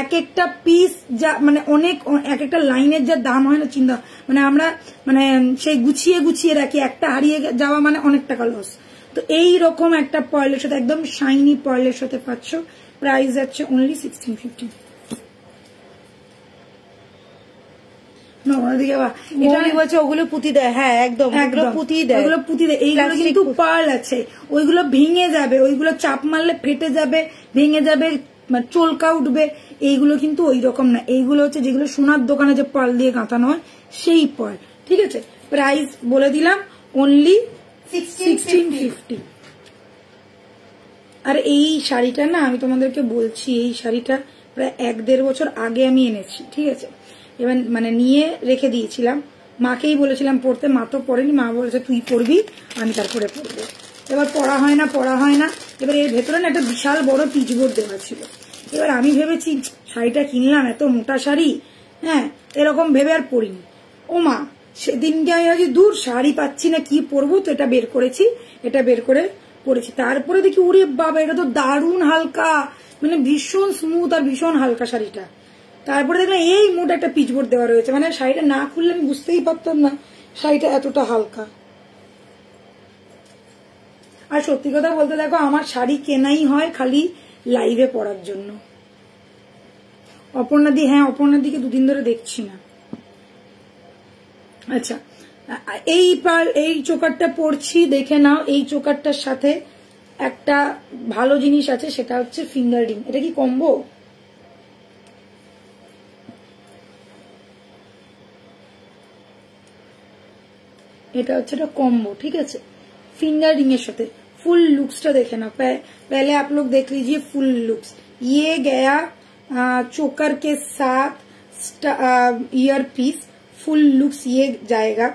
এক একটা পিস যা মানে অনেক, এক একটা লাইনের যা দাম হয় না চিন্তা, মানে আমরা মানে সেই গুছিয়ে গুছিয়ে রাখি, একটা হারিয়ে যাওয়া মানে অনেক টাকা লস। তো এই রকম একটা পার্লের সাথে একদম শাইনি পার্লের সাথে পাচ্ছ। প্রাইস যাচ্ছে অনলি 1650। নবনদীকে এটা বলছে ওগুলো পুঁতি দেয়। হ্যাঁ একদম, ওগুলো পুঁতি দেয়, ওগুলো পুঁতি দেয়। এইগুলো কিন্তু পার্ল আছে, ওইগুলো ভেঙে যাবে, ওইগুলো চাপ মারলে ফেটে যাবে, ভেঙে যাবে, চলকা উঠবে। এইগুলো কিন্তু ওই রকম না, এইগুলো হচ্ছে যেগুলো সোনার দোকানে যে পার্ল দিয়ে গাঁথানো হয় সেই পার্ল। ঠিক আছে, প্রাইস বলে দিলাম অনলি 1650। আর এই শাড়িটা না আমি তোমাদেরকে বলছি, এই শাড়িটা প্রায় 1-1.5 বছর আগে আমি এনেছি। ঠিক আছে, এবার মানে নিয়ে রেখে দিয়েছিলাম, মাকেই বলেছিলাম পড়তে, মা তো পড়েনি, মা বলেছে তুই পড়বি আমি তারপরে পড়বো। এবার পড়া হয় না। এবার এর ভেতরে না একটা বিশাল বড় পিচবোর্ড দেওয়া ছিল। এবার আমি ভেবেছি শাড়িটা কিনলাম, এত মোটা শাড়ি, হ্যাঁ এরকম ভেবে আর পড়িনি। ও মা, সেদিনকে আমি ভাবছি দূর শাড়ি পাচ্ছি না, কি পরবো, তো এটা বের করেছি, এটা বের করে পরেছি। তারপরে দেখি ওরে বাবা, এটা তো দারুণ হালকা, মানে ভীষণ স্মুথ আর ভীষণ হালকা শাড়িটা। তারপরে দেখলাম এই মোটা একটা পিচবোর্ড দেওয়া রয়েছে, মানে শাড়িটা না খুললে আমি বুঝতেই পারতাম না শাড়িটা এতটা হালকা। আর সত্যি কথা বলতে দেখো, আমার শাড়ি কেনাই হয় খালি লাইভে পরার জন্য। অপর্ণাদি, হ্যাঁ অপর্ণাদিকে 2 দিন ধরে দেখছি না। আচ্ছা, এই চোকারটা পরছি, দেখে নাও। এই চোকারটার সাথে একটা ভালো জিনিস আছে, সেটা হচ্ছে ফিঙ্গার রিং। এটা কি কম্বো? এটা হচ্ছে একটা কম্বো। ঠিক আছে, फिंगर रिंग के साथ फुल लुक्स टा देखे ना। पहले आप लोग देख लीजिए फुल लुक्स। ये गया चोकर के साथ ईयर पीस, फुल लुक्स ये जाएगा।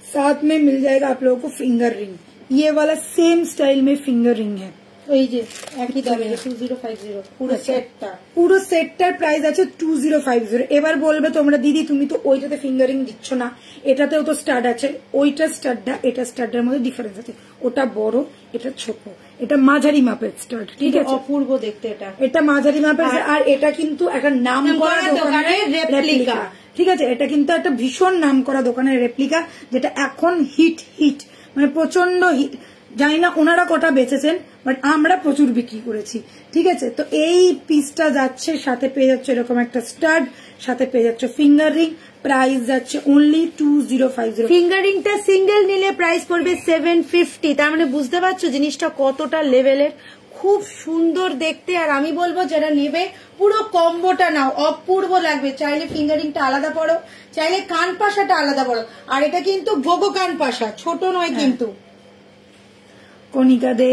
साथ में मिल जाएगा आप लोगों को फिंगर रिंग। ये वाला सेम स्टाइल में फिंगर रिंग है। ওই যে একই দামে 2050 পুরো সেটটা, পুরো সেটটার প্রাইস আছে 2050। এবার বলবে তোমরা দিদি তুমি তো ওইটাতে ফিঙ্গারিং দিচ্ছ না, এটাতেও তো স্টাড আছে। ওইটা স্টাডটা এটা স্টাডের মধ্যে ডিফারেন্স আছে, ওটা বড় এটা ছোট, এটা মাঝারি মাপের স্টাড। ঠিক আছে, অপূর্ব দেখতে এটা, এটা মাঝারি মাপের। আর এটা কিন্তু একটা নাম করা দোকানের রেপ্লিকা। ঠিক আছে, এটা কিন্তু একটা ভীষণ নাম করা দোকানের রেপ্লিকা, যেটা এখন হিট মানে প্রচন্ড হিট। জানি না ওনারা কটা বেচেছেন, বাট আমরা প্রচুর বিক্রি করেছি। ঠিক আছে, তো এই পিসটা যাচ্ছে, সাথে পেয়ে যাচ্ছে এরকম একটা স্টাড, সাথে পেয়ে যাচ্ছে ফিঙ্গার রিং। প্রাইস যাচ্ছে অনলি 2050। ফিঙ্গার রিংটা সিঙ্গেল নিলে প্রাইস পড়বে 750। তার মানে বুঝতে পারছো জিনিসটা কতটা লেভেলের, খুব সুন্দর দেখতে। আর আমি বলবো যারা নেবে পুরো কম্বোটা নাও, অপূর্ব লাগবে। চাইলে ফিঙ্গার রিংটা আলাদা পড়ো, চাইলে কান পাশাটা আলাদা পড়ো। আর এটা কিন্তু ভোগো কান পাশা, ছোট নয় কিন্তু। কণিকা দে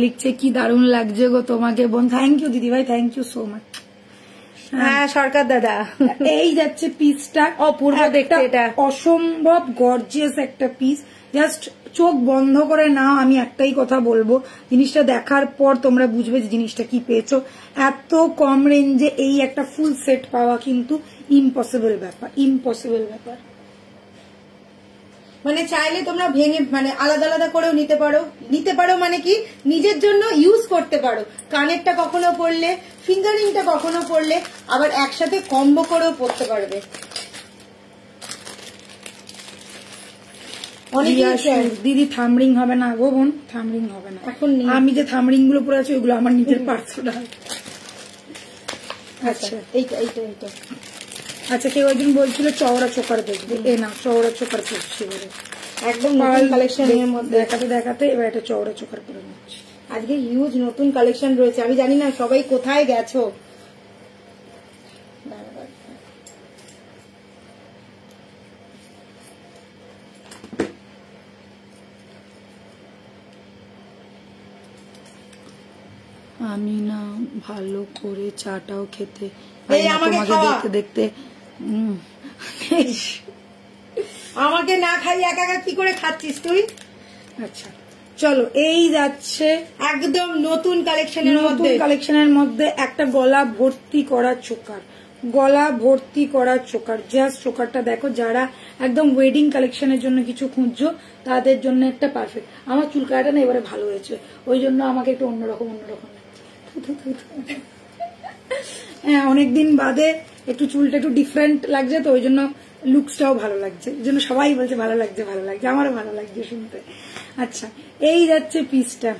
লিখছে কি দারুণ লাগছে গো তোমাকে বোন। থ্যাংক ইউ দিদি ভাই, থ্যাংক ইউ সো মাচ। হ্যাঁ সরকার দাদা, এই যাচ্ছে পিসটা, অপূর্ব দেখতে, এটা অসম্ভব গর্জিয়াস একটা পিস। জাস্ট চোখ বন্ধ করে নাও, আমি একটাই কথা বলবো, জিনিসটা দেখার পর তোমরা বুঝবে যে জিনিসটা কি পেয়েছো। এত কম রেঞ্জে এই একটা ফুল সেট পাওয়া কিন্তু ইম্পসিবল ব্যাপার। মানে চাইলে তোমরা ভেঙে মানে আলাদা আলাদা করেও নিতে পারো মানে কি নিজের জন্য ইউজ করতে পারো। কানেরটা কখনো পরলে, ফিঙ্গারিংটা কখনো পরলে, আবার একসাথে কম্বো করেও পরতে পারবে। দিদি থামরিং হবে না গো বোন, থামরিং হবে না এখন। আমি যে থামরিং গুলো পরে আছি ওইগুলো আমার নিজের পার্সোনাল। আচ্ছা এইটা আচ্ছা, কেউ একজন বলছিল চওড়া চোকার দেখবে, এ না চওড়া চোকার পড়ছি বলে একদম নতুন কালেকশনের মধ্যে দেখাতে এবার একটা চওড়া চোকার পরে নিচ্ছি। আজকে হিউজ নতুন কালেকশন রয়েছে, আমি জানি না সবাই কোথায় গেছো। আমি না ভালো করে চাটাও খেতে তোমাকে দেখতে আমাকে না খাই একা একা কি করে খাচ্ছিস তুই? আচ্ছা চলো, এই যাচ্ছে একদম নতুন কালেকশনের মধ্যে একটা গলা ভর্তি করা চোকার। জাস্ট চোকারটা দেখো, যারা একদম ওয়েডিং কালেকশনের জন্য কিছু খুঁজছো তাদের জন্য একটা পারফেক্ট। আমার চুল কাটাটা না এবারে ভালো হয়েছে, ওই জন্য আমাকে একটু অন্যরকম হ্যাঁ, অনেকদিন বাদে একটু চুলটা একটু ডিফারেন্ট লাগছে, তো ওই জন্য লুকসটাও ভালো লাগছে। এই জন্য সবাই বলছে ভালো লাগছে, আমারও ভালো লাগছে শুনতে। अच्छा यही যাচ্ছে পিসটা।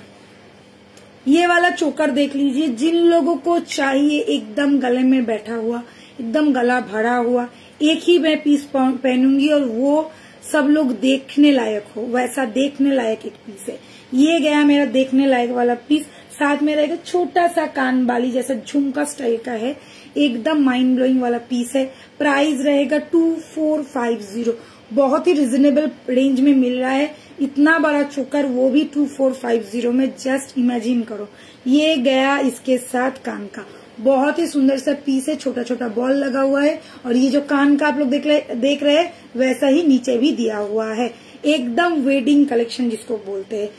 ये वाला चोकर देख लीजिए, जिन लोगों को चाहिए एकदम गले में बैठा हुआ, एकदम गला भरा हुआ, एक ही मैं पीस पहनूंगी और वो सब लोग देखने लायक हो, वैसा देखने लायक एक पीस है। ये गया मेरा देखने लायक वाला पीस। साथ में रहेगा छोटा सा कान बाली जैसा झुमका स्टाइल का है, एकदम माइंड ब्लोइंग वाला पीस है। प्राइस रहेगा 2450, बहुत ही रिजनेबल रेंज में मिल रहा है। इतना बड़ा चोकर वो भी 2450 में, जस्ट इमेजिन करो। ये गया इसके साथ कान का, बहुत ही सुंदर सा पीस है, छोटा छोटा बॉल लगा हुआ है और ये जो कान का आप लोग देख रहे हैं वैसा ही नीचे भी दिया हुआ है। एकदम वेडिंग कलेक्शन जिसको बोलते हैं।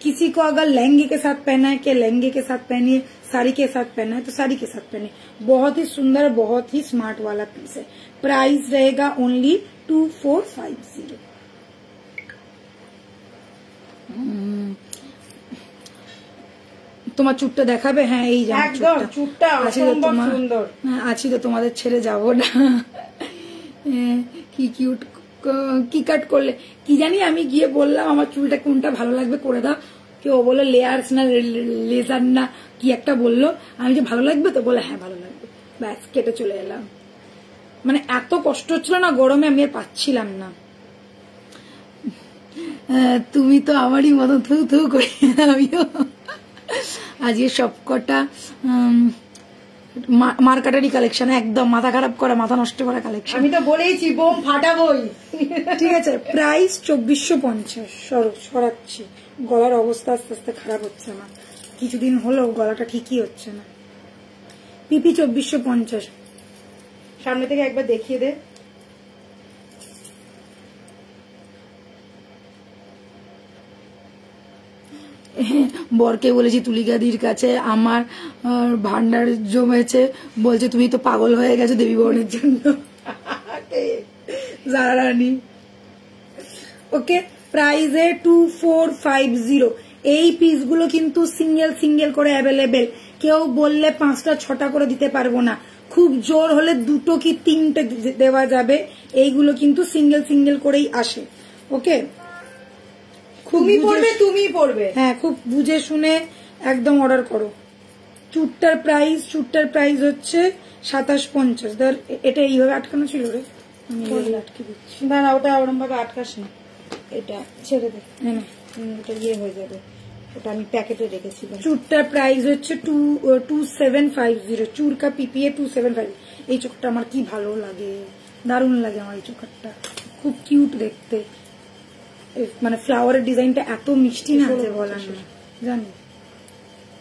किसी को अगर लहंगे के साथ पहना है कि लहंगे के साथ पहनिए, साड़ी के साथ पहना है तो साड़ी के साथ पहने। बहुत ही सुंदर, बहुत ही स्मार्ट वाला पीस है। प्राइस रहेगा ओनली 2450। তোমার চুটটা দেখাবে? হ্যাঁ এই যে একদম চুটটা অসম্ভব সুন্দর। আছি তো তোমাদের ছেড়ে যাব না। কি কিউট, কি কাট করলে কি জানি, আমি গিয়ে বললাম আমার চুলটা কোনটা ভালো লাগবে করে দাও, কেউ বললো লেয়ার্স না লেজার না কি একটা বললো, আমি যে ভালো লাগবে তো বলে হ্যাঁ ভালো লাগবে, ব্যাস কেটে চলে এলাম। মানে এত কষ্ট হচ্ছিল না গরমে, আমি আর পাচ্ছিলাম না। তুমি তো আমারই মতো থু থু করে, আমিও আজকে সবকটা মার্কেটারি কালেকশন, একদম মাথা খারাপ করা, মাথা নষ্ট করা কালেকশন। আমি তো বলেইছি বোম ফাটাবই। ঠিক আছে, প্রাইস 2450। সরাচ্ছি, গলার অবস্থা আস্তে আস্তে খারাপ হচ্ছে আমার, কিছুদিন হলো গলাটা ঠিকই হচ্ছে না। পিপি 2450। সামনে থেকে একবার দেখিয়ে দে। বরকে বলেছি তুলিকাদির কাছে আমার ভান্ডার জমেছে, বলছে তুমি তো পাগল হয়ে গেছো দেবী বরণের জন্য। জারা রানী। ওকে, প্রাইসে 2450। এই পিসগুলো কিন্তু সিঙ্গেল সিঙ্গেল করে অ্যাভেলেবেল, কেউ বললে 5টা 6টা করে দিতে পারবো না, খুব জোর হলে 2 কি 3টে দেওয়া যাবে। এইগুলো কিন্তু সিঙ্গেল সিঙ্গেল করেই আসে। ওকে, তুমি পড়বে, হ্যাঁ খুব বুঝে শুনে একদম অর্ডার করো। চুটটার প্রাইস হচ্ছে 2750। ধর এটা এইভাবে আটকানো ছিল রে, আমি আটকে দিচ্ছি। না ওটা ওরম ভাবে আটকাস না, এটা ছেড়ে দে, ওটা ইয়ে হয়ে যাবে, ওটা আমি প্যাকেটে রেখেছিলাম। চুটটার প্রাইস হচ্ছে 2750। চুর কা পিপিএ 2750। এই চোখটা আমার কি ভালো লাগে, দারুণ লাগে আমার এই চোখটা, খুব কিউট দেখতে। মানে ফ্লাওয়ারের ডিজাইনটা এত মিষ্টি না যে বলার না, জানি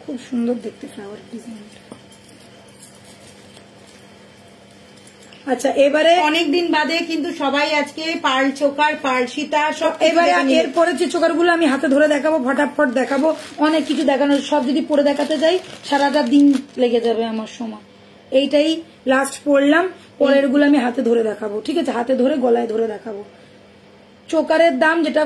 খুব সুন্দর দেখতে ফ্লাওয়ারের ডিজাইনটা। আচ্ছা, এবারে অনেকদিন বাদে কিন্তু সবাই আজকে পার্ল চোকার, পার্ল সীতা সব। এবারে এরপরে যে চোকারগুলো আমি হাতে ধরে দেখাবো, ফটাফট দেখাবো, অনেক কিছু দেখানো, সব যদি পরে দেখাতে যাই সারাটা দিন লেগে যাবে আমার সময়। এইটাই লাস্ট পরলাম, পরের গুলো আমি হাতে ধরে দেখাবো। ঠিক আছে, হাতে ধরে গলায় ধরে দেখাবো। চোকারের দাম যেটা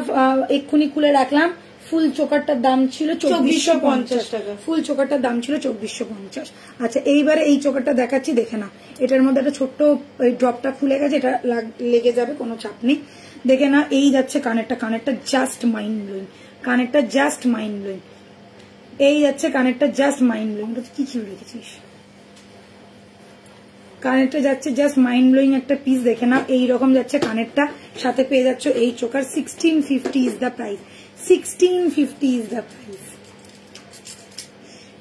এক্ষুনি খুলে রাখলাম, ফুল চোকারটার দাম ছিল 2450 টাকা। ফুল চোকারটার দাম ছিল 2450। আচ্ছা, এইবারে এই চোকারটা দেখাচ্ছি, দেখে না। এটার মধ্যে একটা ছোট্ট ড্রপটা খুলে গেছে, এটা লেগে যাবে, কোনো চাপ নেই। দেখে না, এই যাচ্ছে কানেরটা জাস্ট মাইন্ড ব্লোয়িং, কানেরটা জাস্ট মাইন্ড ব্লোয়িং। এই যাচ্ছে কানেরটা জাস্ট মাইন্ড ব্লোয়িং। কি ছিল রেখেছিস? কানেরটা যাচ্ছে জাস্ট মাইন্ড ব্লোয়িং একটা পিস, দেখে না। এইরকম যাচ্ছে কানেরটা, সাথে পেয়ে যাচ্ছে এই choker. 1650 is the price. 1650 is the price.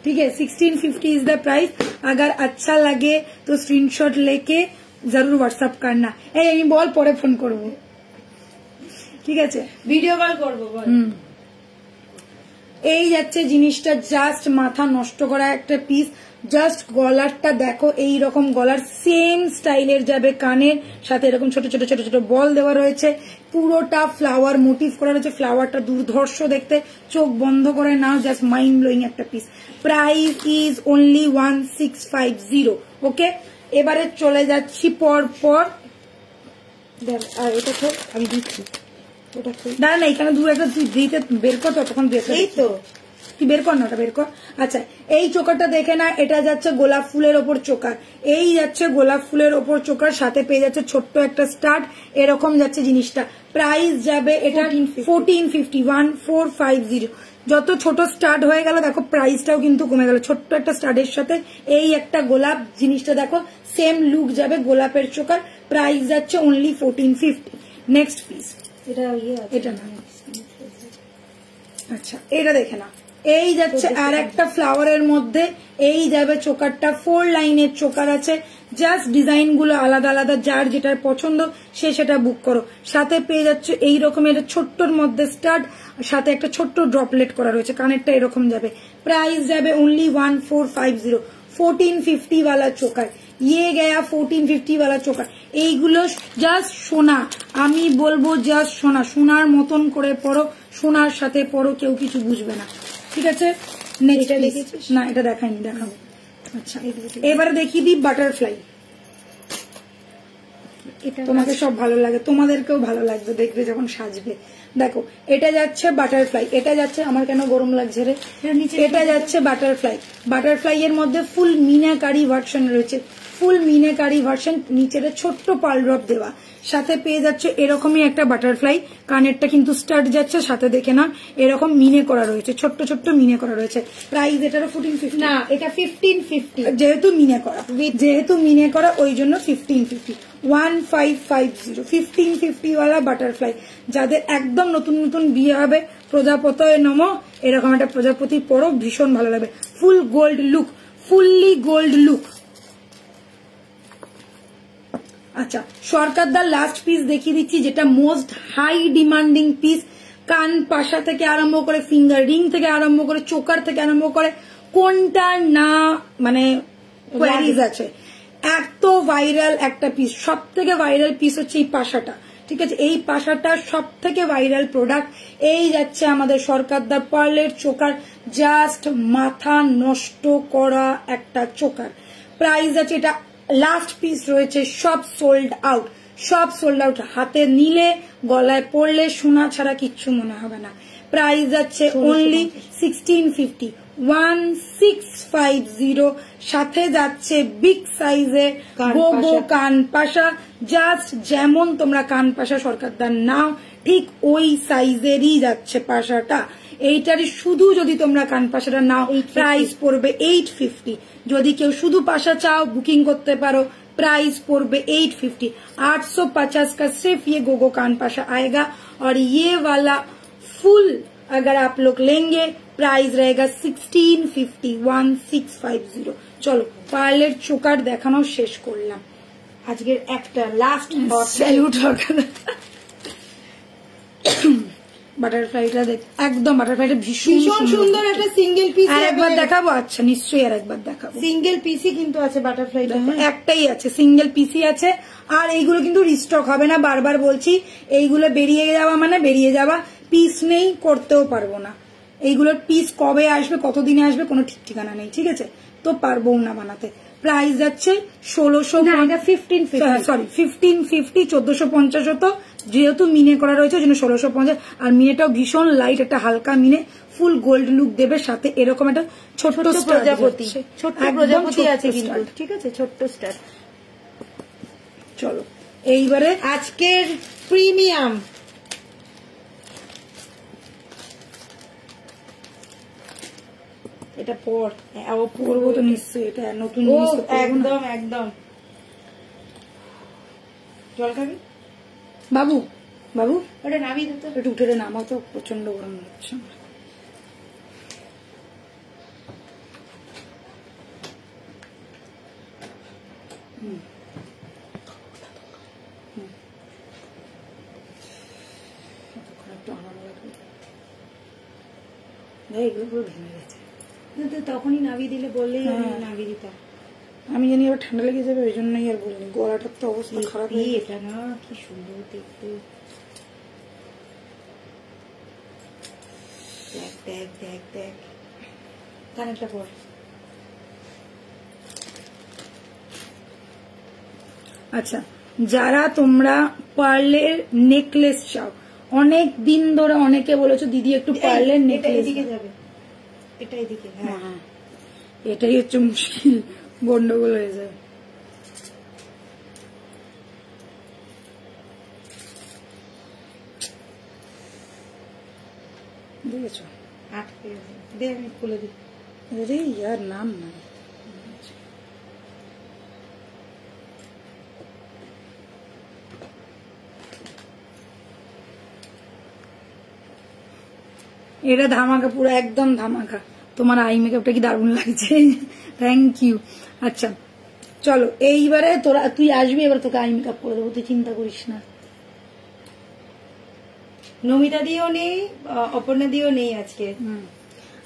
ठीक है, 1650 इज द प्राइस। अगर अच्छा लगे तो स्क्रीनशॉट लेके जरूर व्हाट्सएप करना। এই বল, পরে ফোন করব। ঠিক আছে, ভিডিও কল করব। এই যাচ্ছে জিনিসটা, জাস্ট মাথা নষ্ট করা একটা পিস। জাস্ট গলারটা দেখো, এই রকম গলার সেম স্টাইলের যাবে, কানের সাথে এরকম ছোট ছোট ছোট ছোট বল দেওয়া রয়েছে, পুরোটা ফ্লাওয়ার মোটিভ করা রয়েছে। ফ্লাওয়ারটা দুর্ধর্ষ দেখতে, চোখ বন্ধ করে নাও, জাস্ট মাইন্ড ব্লোয়িং একটা পিস। Price is only 1650। ওকে, এবারে চলে যাচ্ছি পর এটা তো আমি দিচ্ছি, দাঁড়া না, এখানে দু একটা দিতে বের কর, তখন এই তো তুই বের কর না, ওটা বের কর। আচ্ছা, এই চোকারটা দেখে না, এটা যাচ্ছে গোলাপ ফুলের ওপর চোকার। এই যাচ্ছে গোলাপ ফুলের ওপর চোকার, সাথে পেয়ে যাচ্ছে ছোট্ট একটা স্টার্ট, এরকম যাচ্ছে জিনিসটা। প্রাইস যাবে এটা 1450। যত ছোট স্টার্ট হয়ে গেল দেখো, প্রাইসটাও কিন্তু কমে গেল। ছোট্ট একটা স্টার্টের সাথে এই একটা গোলাপ, জিনিসটা দেখো সেম লুক যাবে, গোলাপের চোকার। প্রাইস যাচ্ছে অনলি 1450। নেক্সট পিস, এটা এটা না, আচ্ছা এটা দেখে না, এই যাচ্ছে আর একটা ফ্লাওয়ারের মধ্যে, এই যাবে চোকারটা, 4 লাইনের চোকার আছে, জাস্ট ডিজাইন গুলো আলাদা আলাদা, যার যেটার পছন্দ সে সেটা বুক করো। সাথে পেয়ে যাচ্ছে এই রকমের ছোট্টর মধ্যে স্টাড, সাথে একটা ছোট্ট ড্রপলেট করা রয়েছে, কানেরটা এরকম যাবে। প্রাইস যাবে অনলি 1450। 1450 वाला চোকার, ইয়ে গয়া 1450 वाला চোকার। এইগুলো জাস্ট সোনা, আমি বলবো জাস্ট সোনা, সোনার মতন করে পরো, সোনার সাথে পরো, কেউ কিছু বুঝবে না, ঠিক আছে। না এটা দেখাইনি, দেখাবো। আচ্ছা এবারে দেখিয়ে দিই বাটারফ্লাই। তোমাকে সব ভালো লাগে, তোমাদেরকেও ভালো লাগবে দেখবে যখন সাজবে। দেখো এটা যাচ্ছে বাটারফ্লাই, এটা যাচ্ছে, আমার কেন গরম লাগছে রে, এটা যাচ্ছে বাটারফ্লাই। বাটারফ্লাই এর মধ্যে ফুল মিনাকারি ভার্সন রয়েছে, ফুল মিনাকারি ভার্সন, নিচের ছোট্ট পাল ড্রপ দেওয়া, সাথে পেয়ে যাচ্ছে এরকমই একটা বাটারফ্লাই, কানেরটা কিন্তু স্টার্ট যাচ্ছে, সাথে দেখে না এরকম মিনে করা রয়েছে, ছোট্ট ছোট্ট মিনে করা রয়েছে। প্রাইস এটারও 1450 না, এটা 1550, যেহেতু মিনে করা, যেহেতু মিনে করা ওই জন্য 1550। 1550 1550 वाला বাটারফ্লাই। যাদের একদম নতুন নতুন বিয়ে হবে, প্রজাপতয়ে নমো, এরকম একটা প্রজাপতি পরো, ভীষণ ভালো লাগবে। ফুল gold look, fully gold look. আচ্ছা সরকারদার লাস্ট পিস দেখিয়ে দিচ্ছি, যেটা মোস্ট হাই ডিমান্ডিং পিস। কান পাশা থেকে আরম্ভ করে, ফিঙ্গার রিং থেকে আরম্ভ করে, চোকার থেকে আরম্ভ করে, কোনটা না মানে কোয়ারিজ আছে। এত ভাইরাল একটা পিস, সব থেকে ভাইরাল পিস হচ্ছে এই পাশাটা, ঠিক আছে। এই পাশাটা সব থেকে ভাইরাল প্রোডাক্ট। এই যাচ্ছে আমাদের সরকারদার পার্লের চোকার, জাস্ট মাথা নষ্ট করা একটা চোকার। প্রাইস আছে, এটা লাস্ট পিস রয়েছে, সব সোল্ড আউট, সব সোল্ড আউট। হাতে নিলে গলায় পড়লে সোনা ছাড়া কিচ্ছু মনে হবে না। প্রাইস যাচ্ছে অনলি 1650, 1650। সাথে যাচ্ছে বিগ সাইজের গোগো কান পাশা, জাস্ট যেমন তোমরা কান পাশা সরকারদার নাও ঠিক ওই সাইজেরই যাচ্ছে পাশাটা। এইটারই শুধু যদি তোমরা কান পাশাটা নাও প্রাইস পড়বে 850। যদি কেউ শুধু পাশা চাও বুকিং করতে পারো, प्राइस पड़े 850। 850 का सिर्फ ये गोगो कान पाशा आएगा और ये वाला फुल अगर आप लोग लेंगे प्राइस रहेगा 1650 1650। चलो पार्लर चोकार देखानो शेष करलाम आजकेर एकटा लास्ट सैल्यूट বাটারফ্লাইটা দেখ একদম বাটারফ্লাইটা ভীষণ সুন্দর একটা সিঙ্গেল পিস একবার দেখাবো। আচ্ছা নিশ্চয়ই আর একবার দেখাবো। সিঙ্গেল পিসই কিন্তু আছে বাটারফ্লাইটা, একটাই আছে সিঙ্গেল পিসই আছে। আর এইগুলো কিন্তু রিস্টক হবে না, বারবার বলছি এইগুলো বেরিয়ে যাওয়া মানে বেরিয়ে যাওয়া, পিস নেই করতেও পারবো না। এইগুলোর পিস কবে আসবে কতদিনে আসবে কোনো ঠিক ঠিকানা নেই, ঠিক আছে, তো পারবো না বানাতে। প্রাইস যাচ্ছে 1650 সরি 1550 1450 হতো, যেহেতু মিনে করা রয়েছে ওই জন্য 1650। আর মিনেটাও ভীষণ লাইট একটা হালকা মিনে, ফুল গোল্ড লুক দেবে, সাথে এরকম একটা ছোট্ট প্রজাপতি, ছোট্ট প্রজাপতি আছে কিন্তু, ঠিক আছে, ছোট্ট স্টার। চলো এইবারে আজকের প্রিমিয়াম এটা পরবো তো নিশ্চয়ই, এটা নতুন একদম একদম। জল খাবি বাবু? বাবু ওটা নামিয়ে দিতে, একটু উঠে নামাও তো, প্রচন্ড গরম হচ্ছে। এইগুলো পুরো ভেঙে গেছে, তখনই নামিয়ে দিলে বললেই নামিয়ে দিতাম। আমি জানি আবার ঠান্ডা লেগে যাবে ওই জন্যই আর বলিনি, গলাটার তো অবস্থা খারাপ। এটা না কি সুন্দর দেখতে, দেখ দেখ দেখ দেখ কানেরটা পর। আচ্ছা যারা তোমরা পার্লের নেকলেস চাও, অনেক দিন ধরে অনেকে বলেছো দিদি একটু পার্লের নেকলেস যাবে, এটাই দিকে, হ্যাঁ এটাই হচ্ছে মুশকিল, গন্ডগোল হয়ে যায়। দেখেছো আটকে দে, আমি খুলে দিই। আরে ইয়ার নাম না এটা ধামাকা, পুরো একদম ধামাকা। তোমার আই মেকআপটা কি দারুণ লাগছে, থ্যাংক ইউ। আচ্ছা চলো এইবারে তুই আসবি, এবার তোকে আই মেকআপ করে দেবো, তুই চিন্তা করিস না। নমিতা দিও নেই, অপর্ণা দিও নেই আজকে।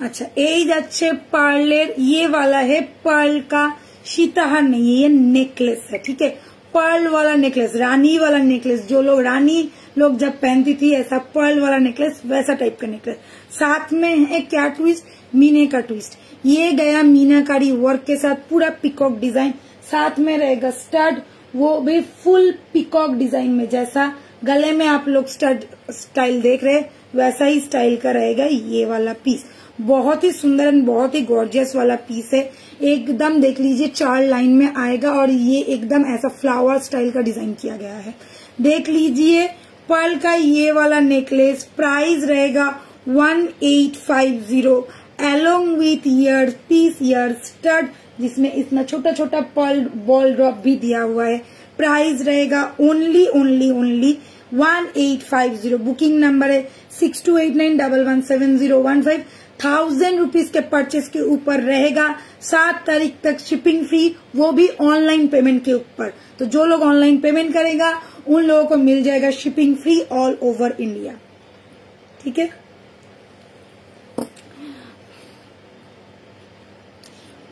अच्छा এই যাচ্ছে পার্লের ये वाला है पर्ल का सीताहार नहीं है, ये नेकलेस है, ठीक है, पर्ल वाला नेकलेस, रानी वाला नेकलेस, जो लोग रानी लोग जब पहनती थी ऐसा पर्ल वाला नेकलेस, वैसा टाइप का नेकलेस। साथ में है क्या ट्विस्ट, मीने का ट्विस्ट, ये गया मीनाकारी वर्क के साथ, पूरा पिकॉक डिजाइन, साथ में रहेगा स्टड, वो भी फुल पिकॉक डिजाइन में, जैसा गले में आप लोग स्टड स्टाइल देख रहे वैसा ही स्टाइल का रहेगा ये वाला पीस। बहुत ही सुंदर एंड बहुत ही गॉर्जियस वाला पीस है, एकदम देख लीजिए 4 लाइन में आएगा और ये एकदम ऐसा फ्लावर स्टाइल का डिजाइन किया गया है। देख लीजिए पर्ल का ये वाला नेकलेस, प्राइस रहेगा 1850 along with ear piece, ear stud, जिसमें इतना छोटा छोटा पर्ल बॉल ड्रॉप भी दिया हुआ है। प्राइस रहेगा ओनली 1850। बुकिंग नंबर है 6289117015। 1000 रुपीज के परचेज के ऊपर रहेगा, 7 तारीख तक शिपिंग फ्री, वो भी ऑनलाइन पेमेंट के ऊपर। तो जो लोग ऑनलाइन पेमेंट करेगा उन लोगों को मिल जाएगा shipping free all over India, ठीक है।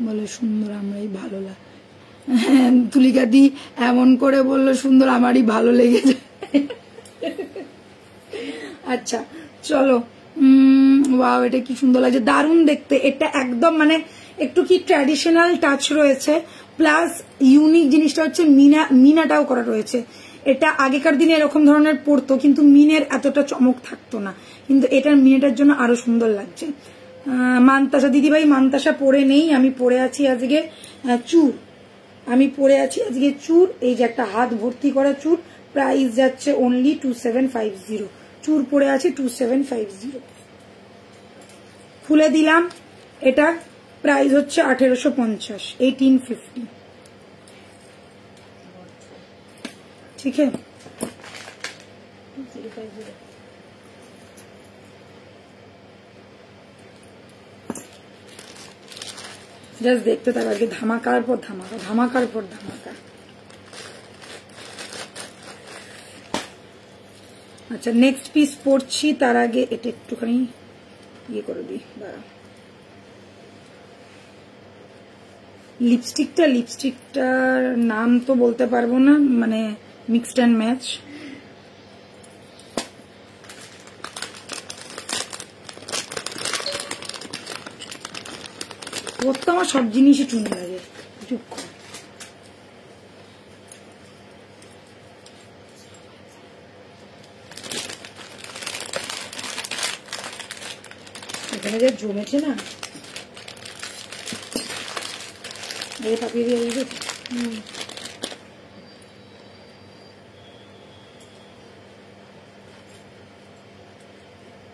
বলে সুন্দর আমরাই ভালো লাগে, তুলিকা দি এমন করে বললো সুন্দর আমারই ভালো লেগেছে। আচ্ছা চলো, ওয়াও এটা কি সুন্দর লাগছে, দারুণ দেখতে। এটা একদম মানে একটু কি ট্র্যাডিশনাল টাচ রয়েছে, প্লাস ইউনিক জিনিসটা হচ্ছে মিনাটাও করা রয়েছে। এটা আগেকার দিনে এরকম ধরনের পড়তো কিন্তু মিনের এতটা চমক থাকতো না, কিন্তু এটার মিনেটার জন্য আরো সুন্দর লাগছে। মান্তাসা দিদিভাই মান্তাসা পরে নেই, আমি পরে আছি আজকে চুর, আমি পরে আছি আজকে চুর, এই যে একটা হাত ভর্তি করা চুর। প্রাইস যাচ্ছে অনলি 2750, চুর পরে আছি 2750। খুলে দিলাম, এটা প্রাইস হচ্ছে 1850, 1850, ঠিক আছে। জাস্ট দেখতে থাকো, আজকে ধামাকার পর ধামাকা, ধামাকার পর ধামাকা। আচ্ছা নেক্সট পিস পড়ছি, তার আগে এটা একটুখানি ইয়ে করে দিই, দাঁড়া। লিপস্টিকটার নাম তো বলতে পারবো না, মানে মিক্সড অ্যান্ড ম্যাচ। ওর তো আমার সব জিনিসই চুন লাগে, চুপ কর। এখানে যা জমেছে না, এই পাপিয়ে দিয়ে দিবে।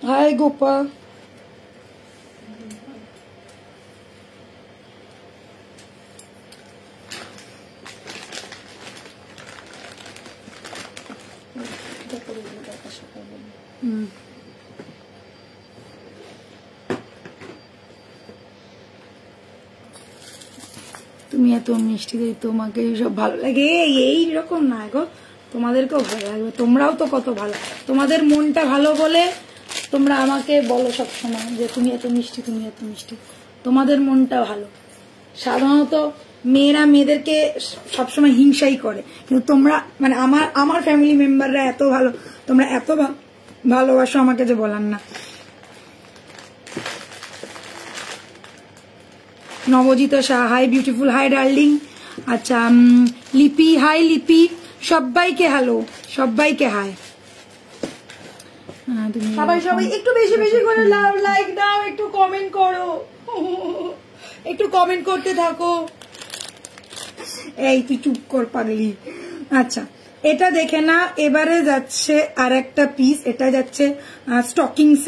হাই গোপা, তুমি এত মিষ্টি দিই, তোমাকে সব ভালো লাগে, এইরকম না গো, তোমাদেরকেও ভালো লাগবে, তোমরাও তো কত ভালো, তোমাদের মনটা ভালো বলে তোমরা আমাকে বলো সবসময় যে তুমি এত মিষ্টি, তুমি এত মিষ্টি, তোমাদের মনটা ভালো। সাধারণত মেয়েরা মেয়েদেরকে সবসময় হিংসাই করে, কিন্তু তোমরা মানে আমার ফ্যামিলি মেম্বাররা এত ভালো, তোমরা এত ভালোবাসো আমাকে যে বলার না। Nabajita Shah, hi beautiful, hi darling. আচ্ছা লিপি, হাই লিপি, সবাইকে হ্যালো, সবাইকে হাই। সবাই একটু বেশি বেশি করে লাইক দাও, একটু কমেন্ট করো, একটু কমেন্ট করতে থাকো। এই তুই চুপ কর পাগলি। আচ্ছা এটা দেখে না, এবারে যাচ্ছে আর একটা পিস, এটা যাচ্ছে स्टॉकिंग्स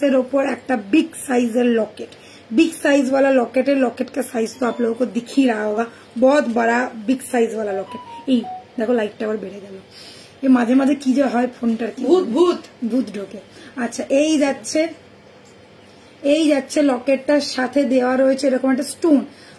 এর ওপর একটা big scissor locket, big size वाला लॉकेट है। लॉकेट का साइज तो आप लोगों को दिख ही रहा होगा, बहुत बड़ा बिग साइज वाला लॉकेट। এই দেখো লাইটটা আবার বেড়ে গেল, এই মাঝে মাঝে কি যে হয় ফোনটার, কি ভূত ঢোকে। আচ্ছা এই যাচ্ছে এই যাচ্ছে লকেটটার সাথে দেওয়া রয়েছে এরকম একটা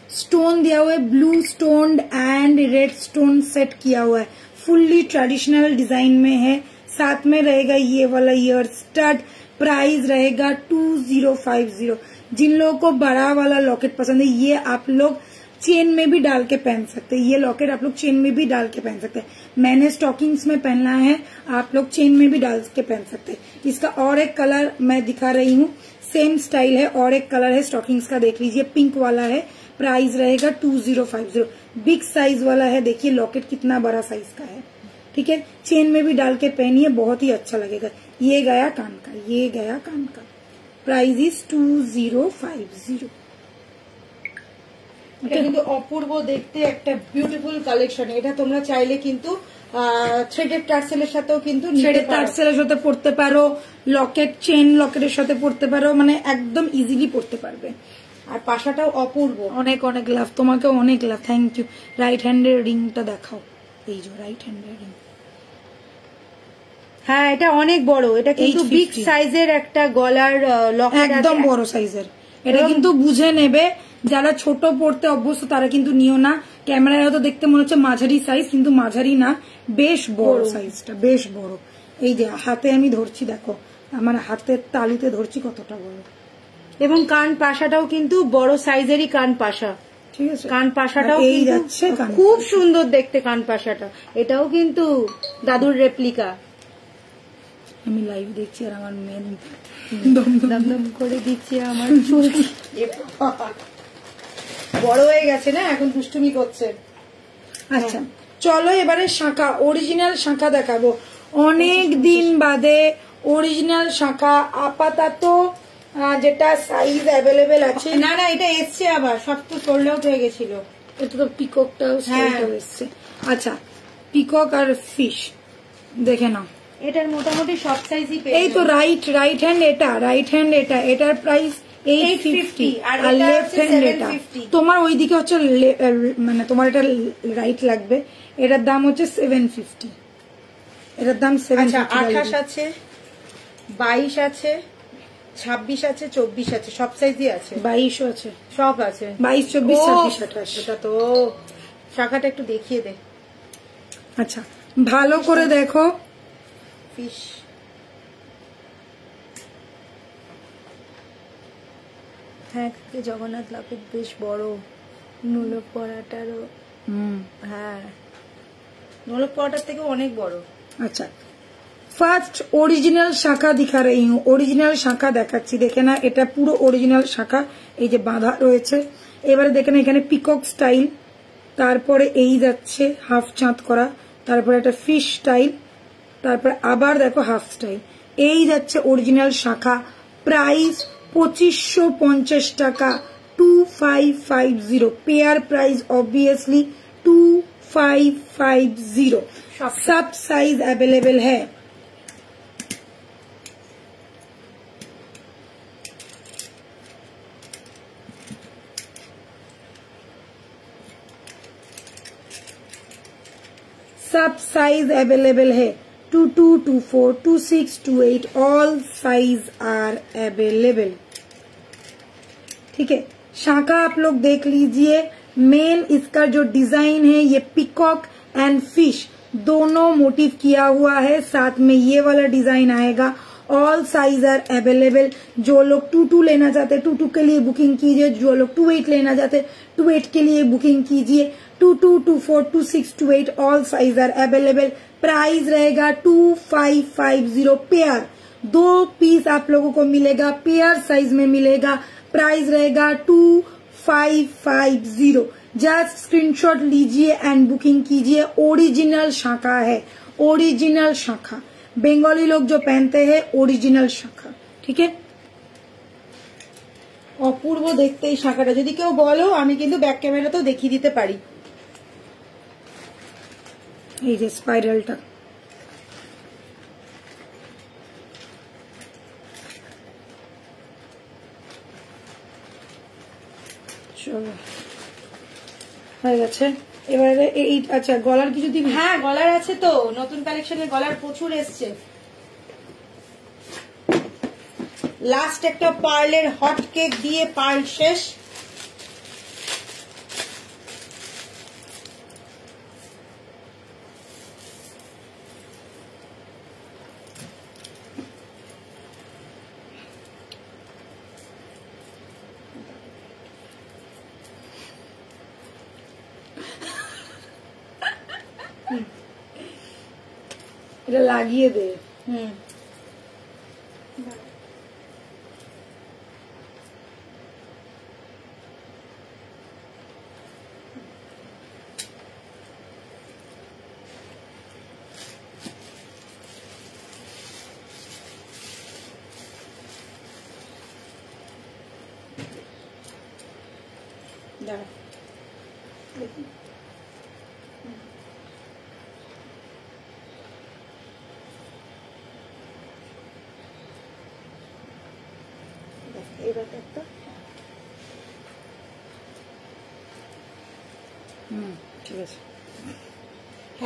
स्टोन दिया हुआ है, blue stone and red stone set किया हुआ है, फुल्ली ट्रेडिशनल डिजाइन में है। साथ में रहेगा ये वाला ईयर स्टड, प्राइस रहेगा 2050। जिन लोगों को बड़ा वाला लॉकेट पसंद है ये आप लोग चेन में भी डाल के पहन सकते हैं, ये लॉकेट आप लोग चेन में भी डाल के पहन सकते हैं। मैंने स्टॉकिंग्स में पहनना है, आप लोग चेन में भी डाल के पहन सकते हैं। इसका और एक कलर मैं दिखा रही हूँ, सेम स्टाइल है, और एक कलर है स्टॉकिंग्स का, देख लीजिए पिंक वाला है, प्राइस रहेगा 2050। बिग साइज वाला है, देखिए लॉकेट कितना बड़ा साइज का है, ठीक है। चेन में भी डाल के पहनिए, बहुत ही अच्छा लगेगा। ये गया कान का, ये गया कान का, प्राइस इज 2050। এটা কিন্তু অপূর্ব দেখতে একটা বিউটিফুল কালেকশন। এটা তোমরা চাইলে কিন্তু থ্রেডেড টার্সেলের সাথেও কিন্তু থ্রেডেড টার্সেলের সাথে পড়তে পারো, লকেট চেন লকেটের সাথে পড়তে পারো, মানে একদম ইজিলি পড়তে পারবে। আর পাশাটাও অপূর্ব, অনেক অনেক লাভ, তোমাকে অনেক লাভ, থ্যাংক ইউ। রাইট হ্যান্ডের রিংটা দেখাও, এই যে রাইট হ্যান্ডের রিং। হ্যাঁ এটা অনেক বড়, এটা কিন্তু বিগ সাইজের একটা গলার লকেট, একদম বড় সাইজের। এটা কিন্তু বুঝে নেবে, যারা ছোট পড়তে অভ্যস্ত তারা কিন্তু নিও না। ক্যামেরায় হয়তো দেখতে মনে হচ্ছে মাঝারি সাইজ, কিন্তু মাঝারি না, বেশ বড় সাইজটা, বেশ বড়। এই যে হাতে আমি ধরছি, দেখো আমার হাতের তালুতে ধরছি কতটা বড়। এবং কান পাশাটাও কিন্তু বড় সাইজেরই কান পাশা, ঠিক আছে। কান পাশাটাও এই যাচ্ছে, খুব সুন্দর দেখতে কান পাশাটা। এটাও কিন্তু দাদুর রেপ্লিকা। আমি লাইভ দেখছি আর আমার মেন দমদম করে দিচ্ছে আমার চুল, বড় হয়ে গেছে না এখন, দুষ্টুমি করছে। আচ্ছা চলো এবারে শাঁখা, অরিজিনাল শাঁখা দেখাবো। অনেক দিন বাদে অরিজিনাল শাঁখা, আপাতত যেটা সাইজ অ্যাভেলেবেল আছে। না না এটা এসছে আবার, সব তো সোল্ড আউট হয়ে গেছিল। এটা তো পিককটাও এসছে। আচ্ছা পিকক আর ফিশ দেখে নাও, এটার মোটামুটি সব সাইজই পেয়ে এই তো রাইট হ্যান্ড এটা, রাইট হ্যান্ড এটা, এটার প্রাইস 850 আর লেফট হ্যান্ড এটা। তোমার ওইদিকে হচ্ছে মানে তোমার এটা রাইট লাগবে, এটার দাম হচ্ছে 750, এটার দাম 750। 28 আছে, 22 আছে, 26 আছে, 24 আছে, সব সাইজই আছে, 22 আছে, সব আছে, 22, 24, 26, 28। এটা তো শাখাটা একটু দেখিয়ে দে। আচ্ছা ভালো করে দেখো, ফিশ হ্যাঁ, জগন্নাথ লকেট বেশ বড়, নোলক পরাটারও, হ্যাঁ নোলক পরাটার থেকে অনেক বড়। আচ্ছা ফার্স্ট অরিজিনাল শাখা দিখা রही हूँ, অরিজিনাল শাখা দেখাচ্ছি, দেখে না এটা পুরো অরিজিনাল শাখা, এই যে বাঁধা রয়েছে। এবারে দেখেন এখানে পিকক স্টাইল, তারপরে এই যাচ্ছে হাফ চাঁদ করা, তারপরে একটা ফিশ স্টাইল, তারপরে আবার দেখো হাফ স্টাইল, এই যাচ্ছে অরিজিনাল শাখা। প্রাইস 2550 টাকা, 2550। Pair price obviously 2550। सब साइज अवेलेबल है। सब साइज अवेलेबल है, 22, 24, 26, 28, ऑल साइज आर अवेलेबल। ठीक है, शाखा आप लोग देख लीजिए। मेन इसका जो डिजाइन है ये पिकॉक एंड फिश दोनों मोटिव किया हुआ है, साथ में ये वाला डिजाइन आएगा। All size are available. जो लोग 22 लेना चाहते हैं 22 के लिए बुकिंग कीजिए, जो लोग 28 लेना चाहते हैं 28 के लिए बुकिंग कीजिए। 22, 24, 26, 28 all size are available. Price रहेगा 2550 पेयर। 2 पीस आप लोगों को मिलेगा, पेयर साइज में मिलेगा। प्राइस रहेगा 2550। जस्ट स्क्रीनशॉट लीजिए एंड बुकिंग कीजिए। ओरिजिनल शाखा है, ओरिजिनल शाखा, बेंगली लोग जो पहनते हैं ओरिजिनल शाखा। ठीक है, অপূর্ব দেখতে এই শাখাটা। যদি কেউ বলো আমি কিন্তু ব্যাক ক্যামেরাতেও দেখিয়ে দিতে পারি। এই যে স্পাইরালটা, চলো হয়ে গেছে। এবারে এই আচ্ছা গলার কিছু দিবি? হ্যাঁ গলার আছে তো, নতুন কালেকশনের গলার প্রচুর এসছে। লাস্ট একটা পার্লের হট কেক দিয়ে পার্ল শেষ। এটা লাগিয়ে দে। দাঁড়া ঠিক আছে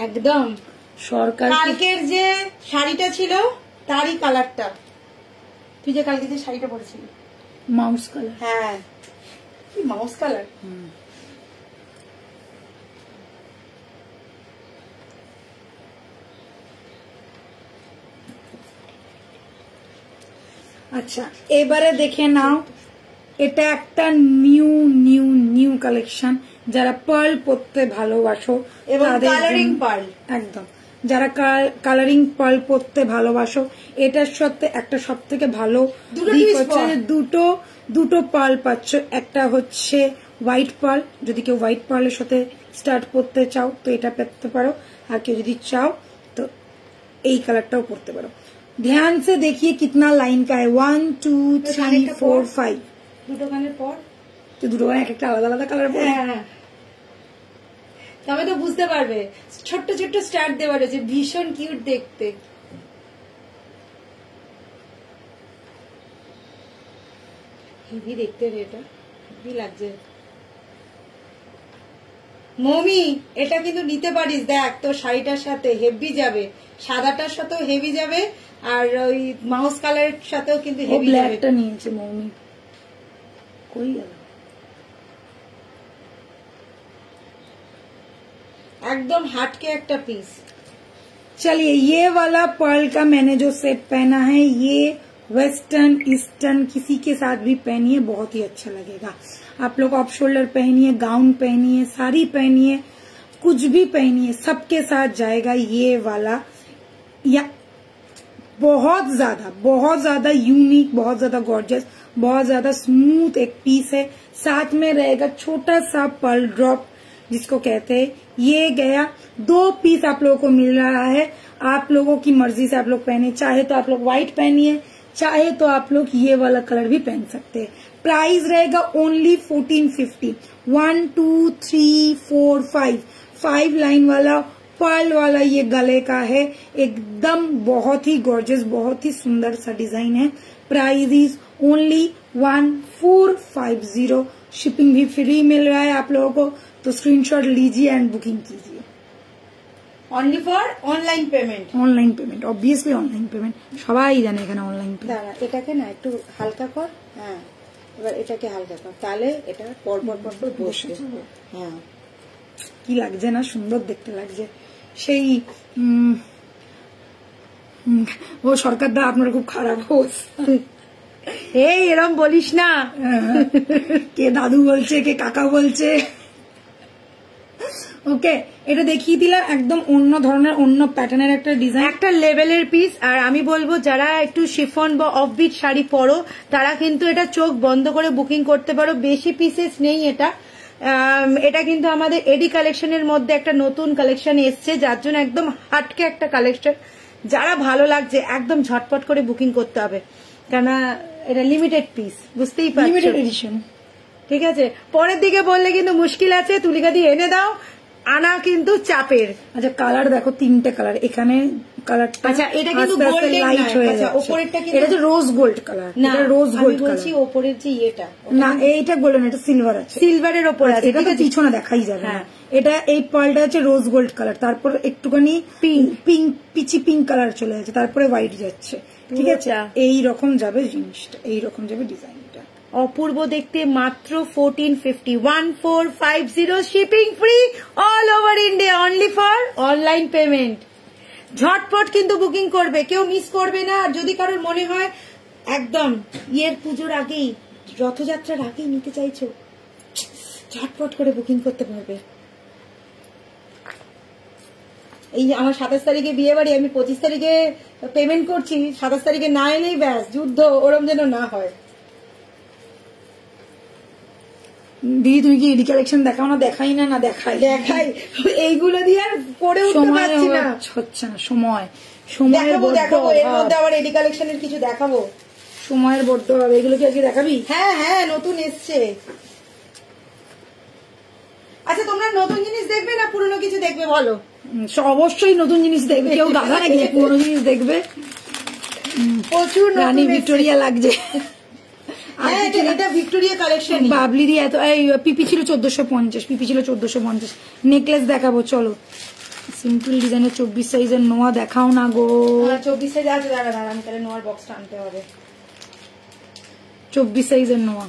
একদম সরকার। কালকের যে শাড়িটা ছিল তারই কালারটা, তুই যে কালকে যে শাড়িটা পরেছিলি মাউস কালার। হ্যাঁ কি মাউস কালার। আচ্ছা এবারে দেখে নাও, এটা একটা নিউ নিউ নিউ কালেকশন। যারা পার্ল পরতে ভালোবাসো এবং তাদের কালারিং জন্য- পার্ল, একদম যারা কালারিং পার্ল পরতে ভালোবাসো, এটার সাথে একটা সব থেকে ভালো দুটো দিক twist হচ্ছে যে pearl। দুটো পার্ল পাচ্ছ। একটা হচ্ছে হোয়াইট পার্ল, যদি কেউ হোয়াইট পার্লের সাথে স্টার্ট করতে চাও তো এটা পেতে পারো, আর কেউ যদি চাও তো এই কালারটাও পরতে পারো। ध्यान से देखिए कितना लाइन का है, 1 2 3 4 5। দুটো কানের পর তো দুটো গানে এক একটা আলাদা আলাদা কালার পরে। হ্যাঁ তবে তো বুঝতে পারবে, ছোট্ট ছোট্ট স্টার দেওয়া রয়েছে, ভীষণ কিউট দেখতে। হেভি দেখতে রে, এটা হেভি লাগছে। মমি এটা কিন্তু নিতে পারিস, দেখ তোর শাড়িটার সাথে হেভি যাবে, সাদাটার সাথেও হেভি যাবে, আর ওই মাউস কালারের সাথেও কিন্তু ও হেভি যাবে। ব্ল্যাকটা নিয়েছে মৌমি, কই গেল? একদম হাটকে একটা পিস। चलिए ये वाला पर्ल का मैंने जो सेट पहना है, ये वेस्टर्न ईस्टर्न किसी के साथ भी पहनिए बहुत ही अच्छा लगेगा। आप लोग ऑफ शोल्डर पहनिए, गाउन पहनिए, साड़ी पहनिए, कुछ भी पहनिए, सबके साथ जाएगा ये वाला। या बहुत ज्यादा यूनिक, बहुत ज्यादा गॉर्जियस, बहुत ज्यादा स्मूथ एक पीस है। साथ में रहेगा छोटा सा पर्ल ड्रॉप जिसको कहते हैं। ये गया 2 पीस आप लोगों को मिल रहा है, आप लोगों की मर्जी से आप लोग पहने, चाहे तो आप लोग व्हाइट पहनिए, चाहे तो आप लोग ये वाला कलर भी पहन सकते हैं। प्राइस रहेगा ओनली 1450। 1 2 3 4 5 लाइन वाला पर्ल वाला ये गले का है, एकदम बहुत ही गॉर्जियस, बहुत ही सुंदर सा डिजाइन है। Price is only 1450। शिपिंग भी फ्री मिल रहा है आप लोगों को, तो स्क्रीनशॉट लीजिए एंड बुकिंग कीजिए। Only for online payment. Online payment, obviously online payment, সবাই জানে এখানে অনলাইন পেমেন্ট। দাঁড়া এটাকে না একটু হালকা কর, হ্যাঁ এবার এটাকে হালকা কর, তাহলে এটা পর পর পর পর বসবে। হ্যাঁ কি লাগছে না, সুন্দর দেখতে লাগছে সেই। ও সরকার দা আপনার খুব খারাপ অবস্থা। এই এরম বলিস না, কে দাদু বলছে, কে কাকা বলছে। ওকে এটা দেখিয়ে দিলাম, একদম অন্য ধরনের অন্য প্যাটার্নের একটা ডিজাইন, একটা লেভেলের পিস। আর আমি বলবো যারা একটু শিফন বা অফবিট শাড়ি পরো তারা কিন্তু এটা চোখ বন্ধ করে বুকিং করতে পারো, বেশি পিসেস নেই এটা। এটা কিন্তু আমাদের এডি কালেকশনের মধ্যে একটা নতুন কালেকশন এসছে, যার জন্য একদম হাটকে একটা কালেকশন। যারা ভালো লাগছে একদম ঝটপট করে বুকিং করতে হবে, কেননা এটা লিমিটেড পিস, বুঝতেই পারছো, লিমিটেড এডিশন। ঠিক আছে, পরের দিকে বললে কিন্তু মুশকিল আছে, তুলিকা দিয়ে এনে দাও, আনা কিন্তু চাপের। আচ্ছা কালার দেখো, 3টে কালার এখানে, কালারটা আচ্ছা এটা কিন্তু গোল্ডেন লাইট হয়ে আচ্ছা যাচ্ছে। উপরেরটা এটা কিন্তু হচ্ছে রোজ গোল্ড কালার, না, এটা রোজ আমি গোল্ড বলছি কালার উপরের যে ইয়েটা না, এইটা গোল্ডেন, এটা সিলভার আছে, সিলভারের ওপর আছে, এটা ঠিক তো আছে? পিছনে দেখাই যাবে না। হ্যাঁ। এটা এই পার্লটা হচ্ছে রোজ গোল্ড কালার, তারপর একটুখানি Pink। Pink peachy pink colour চলে যাচ্ছে, তারপরে হোয়াইট যাচ্ছে। ঠিক আছে, এই রকম যাবে জিনিসটা, এই রকম যাবে ডিজাইনটা। অপূর্ব দেখতে, মাত্র 1450, 1450, shipping free all over India, only for online payment. ঝটপট কিন্তু বুকিং করবে, কেউ মিস করবে না। আর যদি কারোর মনে হয় একদম ইয়ের পুজোর আগেই, রথযাত্রার আগেই নিতে চাইছো, ঝটপট করে বুকিং করতে পারবে। এই আমার 27 তারিখে বিয়ে বাড়ি, আমি 25 তারিখে পেমেন্ট করছি, 27 তারিখে না এলেই ব্যাস যুদ্ধ, ওরম যেন না হয়। দিদি তুমি কি এডি কালেকশন দেখাও না? দেখাই না, না দেখাই এইগুলো দিয়ে আর পরে উঠতে পারছি না, হচ্ছে না সময়, সময়ের দেখাবো এর মধ্যে আবার এডি কালেকশনের কিছু দেখাবো, সময়ের বড্ড হবে। এগুলো কি আজকে দেখাবি? হ্যাঁ হ্যাঁ, নতুন এসছে। আচ্ছা তোমরা নতুন জিনিস দেখবে না পুরনো কিছু দেখবে বলো? অবশ্যই নতুন জিনিস দেখবে, কেউ গাধা নাকি পুরনো জিনিস দেখবে? প্রচুর রানী ভিক্টোরিয়া লাগছে। এটা ভিক্টোরিয়া কালেকশন। বাবলি দিয়ে এত, এই পিপি ছিল 1450, পিপি ছিল 1450। নেকলেস দেখাবো চলো, সিম্পল ডিজাইনের 24 সাইজের নোয়া দেখাও না গো। 24 সাইজ আছে, দাঁড়া আমি তাহলে নোয়ার বক্সটা আনতে হবে। 24 সাইজের নোয়া,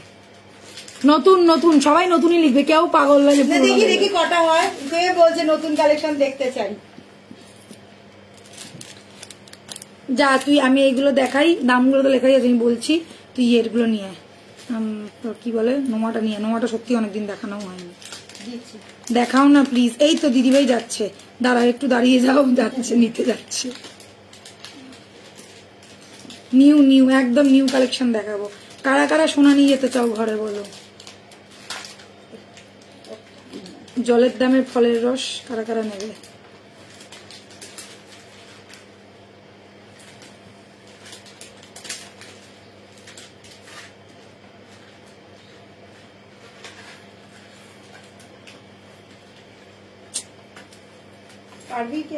নতুন নতুন, সবাই নতুনই লিখবে, কেউ পাগল লাগে। দেখি দেখি কটা হয়, কে বলছে নতুন কালেকশন দেখতে চাই। যা তুই, আমি এইগুলো দেখাই, দামগুলো তো লেখাই আছে, আমি বলছি তুই এরগুলো নিয়ে কি বলে নোমাটা নিয়ে। নোমাটা সত্যি অনেকদিন দেখানো হয়নি, দেখাও না প্লিজ। এই তো দিদিভাই যাচ্ছে, দাঁড়া একটু দাঁড়িয়ে যাও, যাচ্ছে নিতে যাচ্ছে। নিউ নিউ একদম নিউ কালেকশন দেখাবো। কারা কারা সোনা নিয়ে যেতে চাও ঘরে বলো? জলের দামের ফলের রস কারা কারা নেবে?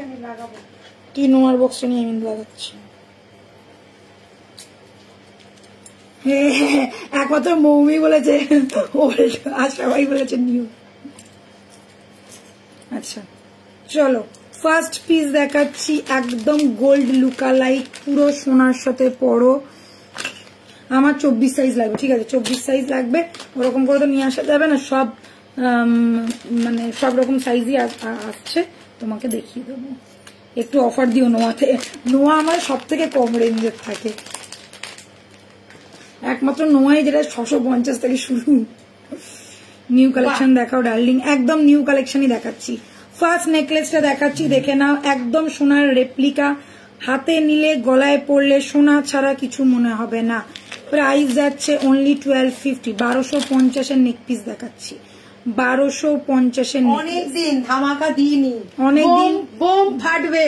আমি লাগাবো কি নোয়ার বক্সটা নিয়ে আমি লাগাচ্ছি। একমাত্র মৌমি বলেছে ওল্ড, আর সবাই বলেছে নিউ। আচ্ছা চলো, ফার্স্ট পিস দেখাচ্ছি, একদম গোল্ড লুকা লাইক, পুরো সোনার সাথে পরো। আমার 24 সাইজ লাগবে, ঠিক আছে 24 সাইজ লাগবে, ওরকম করে তো নিয়ে আসা যাবে না, সব মানে সব রকম সাইজই আসছে, তোমাকে দেখিয়ে দেবো। একটু অফার দিও নোয়াতে, নোয়া আমার সব থেকে কম রেঞ্জের থাকে, একমাত্র নোয়াই যেটা 650 থেকে শুরু। নিউ কালেকশন দেখাও ডার্লিং, একদম নিউ কালেকশনই দেখাচ্ছি। ফার্স্ট নেকলেসটা দেখাচ্ছি, দেখে নাও, একদম সোনার রেপ্লিকা, হাতে নিলে গলায় পড়লে সোনা ছাড়া কিছু মনে হবে না। প্রাইস যাচ্ছে অনলি 1250, 1250-এর নেক পিস দেখাচ্ছি, 1250-এর। অনেকদিন ধামাকা দিইনি, অনেকদিন বোম ফাটবে।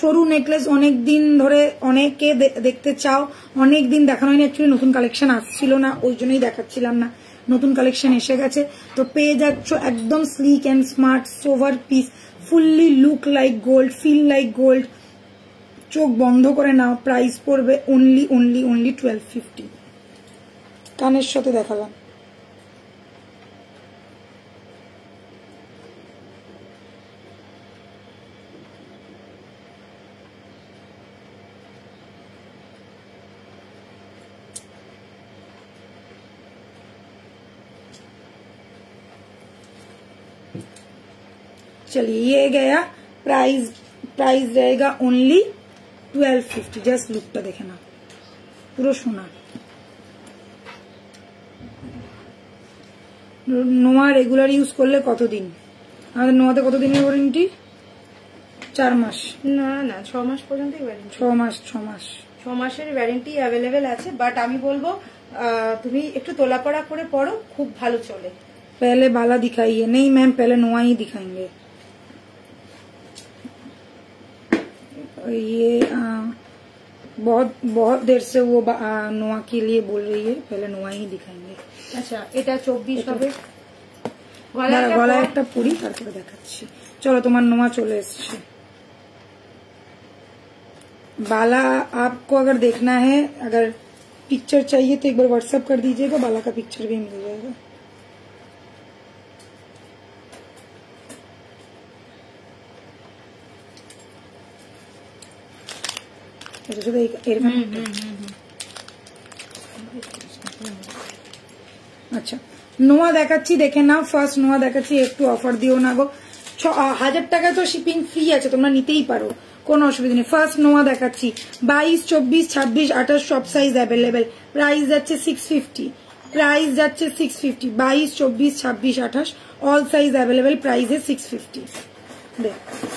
সরু নেকলেস অনেকদিন ধরে অনেকে দেখতে চাও, অনেকদিন দেখানো হয়নি, অ্যাকচুয়ালি নতুন কালেকশন আসছিল না, ওই জন্যই দেখাচ্ছিলাম না। নতুন কালেকশন এসে গেছে, তো পেয়ে যাচ্ছ একদম slick and smart sober piece, fully look like gold, feel like gold, চোখ বন্ধ করে নাও। প্রাইস পড়বে অনলি অনলি অনলি 1250। কানের সাথে দেখালাম। चलिए ये गया, प्राइस रहेगा ओनली 1250। जस्ट लुकटा देखे ना, পুরো সোনা। নোয়া রেগুলার ইউজ করলে কতদিন? আমাদের নোয়াতে কতদিনের ওয়ারেন্টি? 4 মাস? না না 6 মাস পর্যন্তই ওয়ারেন্টি। 6 মাসের ওয়ারেন্টি অ্যাভেলেবেল আছে, বাট আমি বলবো তুমি একটু তোলাপড়া করে পড়ো, খুব ভালো চলে। पहले बाला दिखाइए। नहीं मैम, पहले नोआ ही दिखाएंगे। ये बहुत देर से वो नोआ के लिए बोल रही है, पहले नोआ ही दिखाएंगे। अच्छा এটা 24 হবে। গলায় একটা পুরি, তারপরে দেখাচ্ছি। চলো তোমার নোয়া চলে এসেছে। बाला आपको अगर देखना है, अगर पिक्चर चाहिए तो एक बार व्हाट्सएप कर दीजिएगा, बाला का पिक्चर भी मिल जाएगा। এটা শুধু এরকম। আচ্ছা নোয়া দেখাচ্ছি, দেখে নাও। ফার্স্ট নোয়া দেখাচ্ছি, একটু অফার দিও না গো। 1000 টাকা তো শিপিং ফ্রি আছে, তোমরা নিতেই পারো, কোনো অসুবিধা নেই। ফার্স্ট নোয়া দেখাচ্ছি 22, 24, 26, 28 সব সাইজ অ্যাভেলেবেল। প্রাইস যাচ্ছে 650, প্রাইস যাচ্ছে 650। 22, 24, 26, 28 অল সাইজ অ্যাভেলেবেল, প্রাইস 650।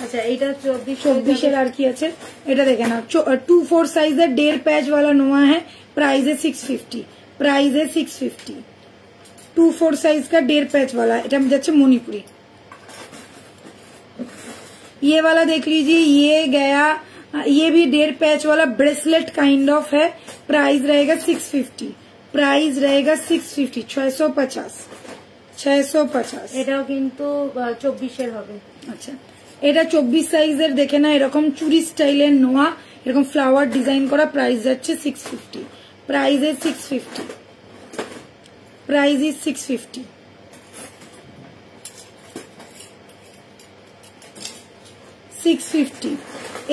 আচ্ছা এইটা 24 আর কি আছে এটা দেখে নাও। 2-4 সাইজের 1.5 पैच वाला নোয়া है, प्राइस 650, प्राइस 650। 2-4 साइज का 1.5 पैच वाला, এটা যাচ্ছে মণিপুরি। ये वाला देख लीजिए, ये गया, ये भी 1.5 पैच वाला ब्रेसलेट काइंड ऑफ है, प्राइस रहेगा 650, प्राइस रहेगा 650, 650, 650। এটাও কিন্তু 24 হবে। আচ্ছা এটা 24 সাইজের, দেখে না এরকম চুরি স্টাইলের নোয়া, এরকম ফ্লাওয়ার ডিজাইন করা, প্রাইস যাচ্ছে 650, প্রাইস 650, প্রাইস 650।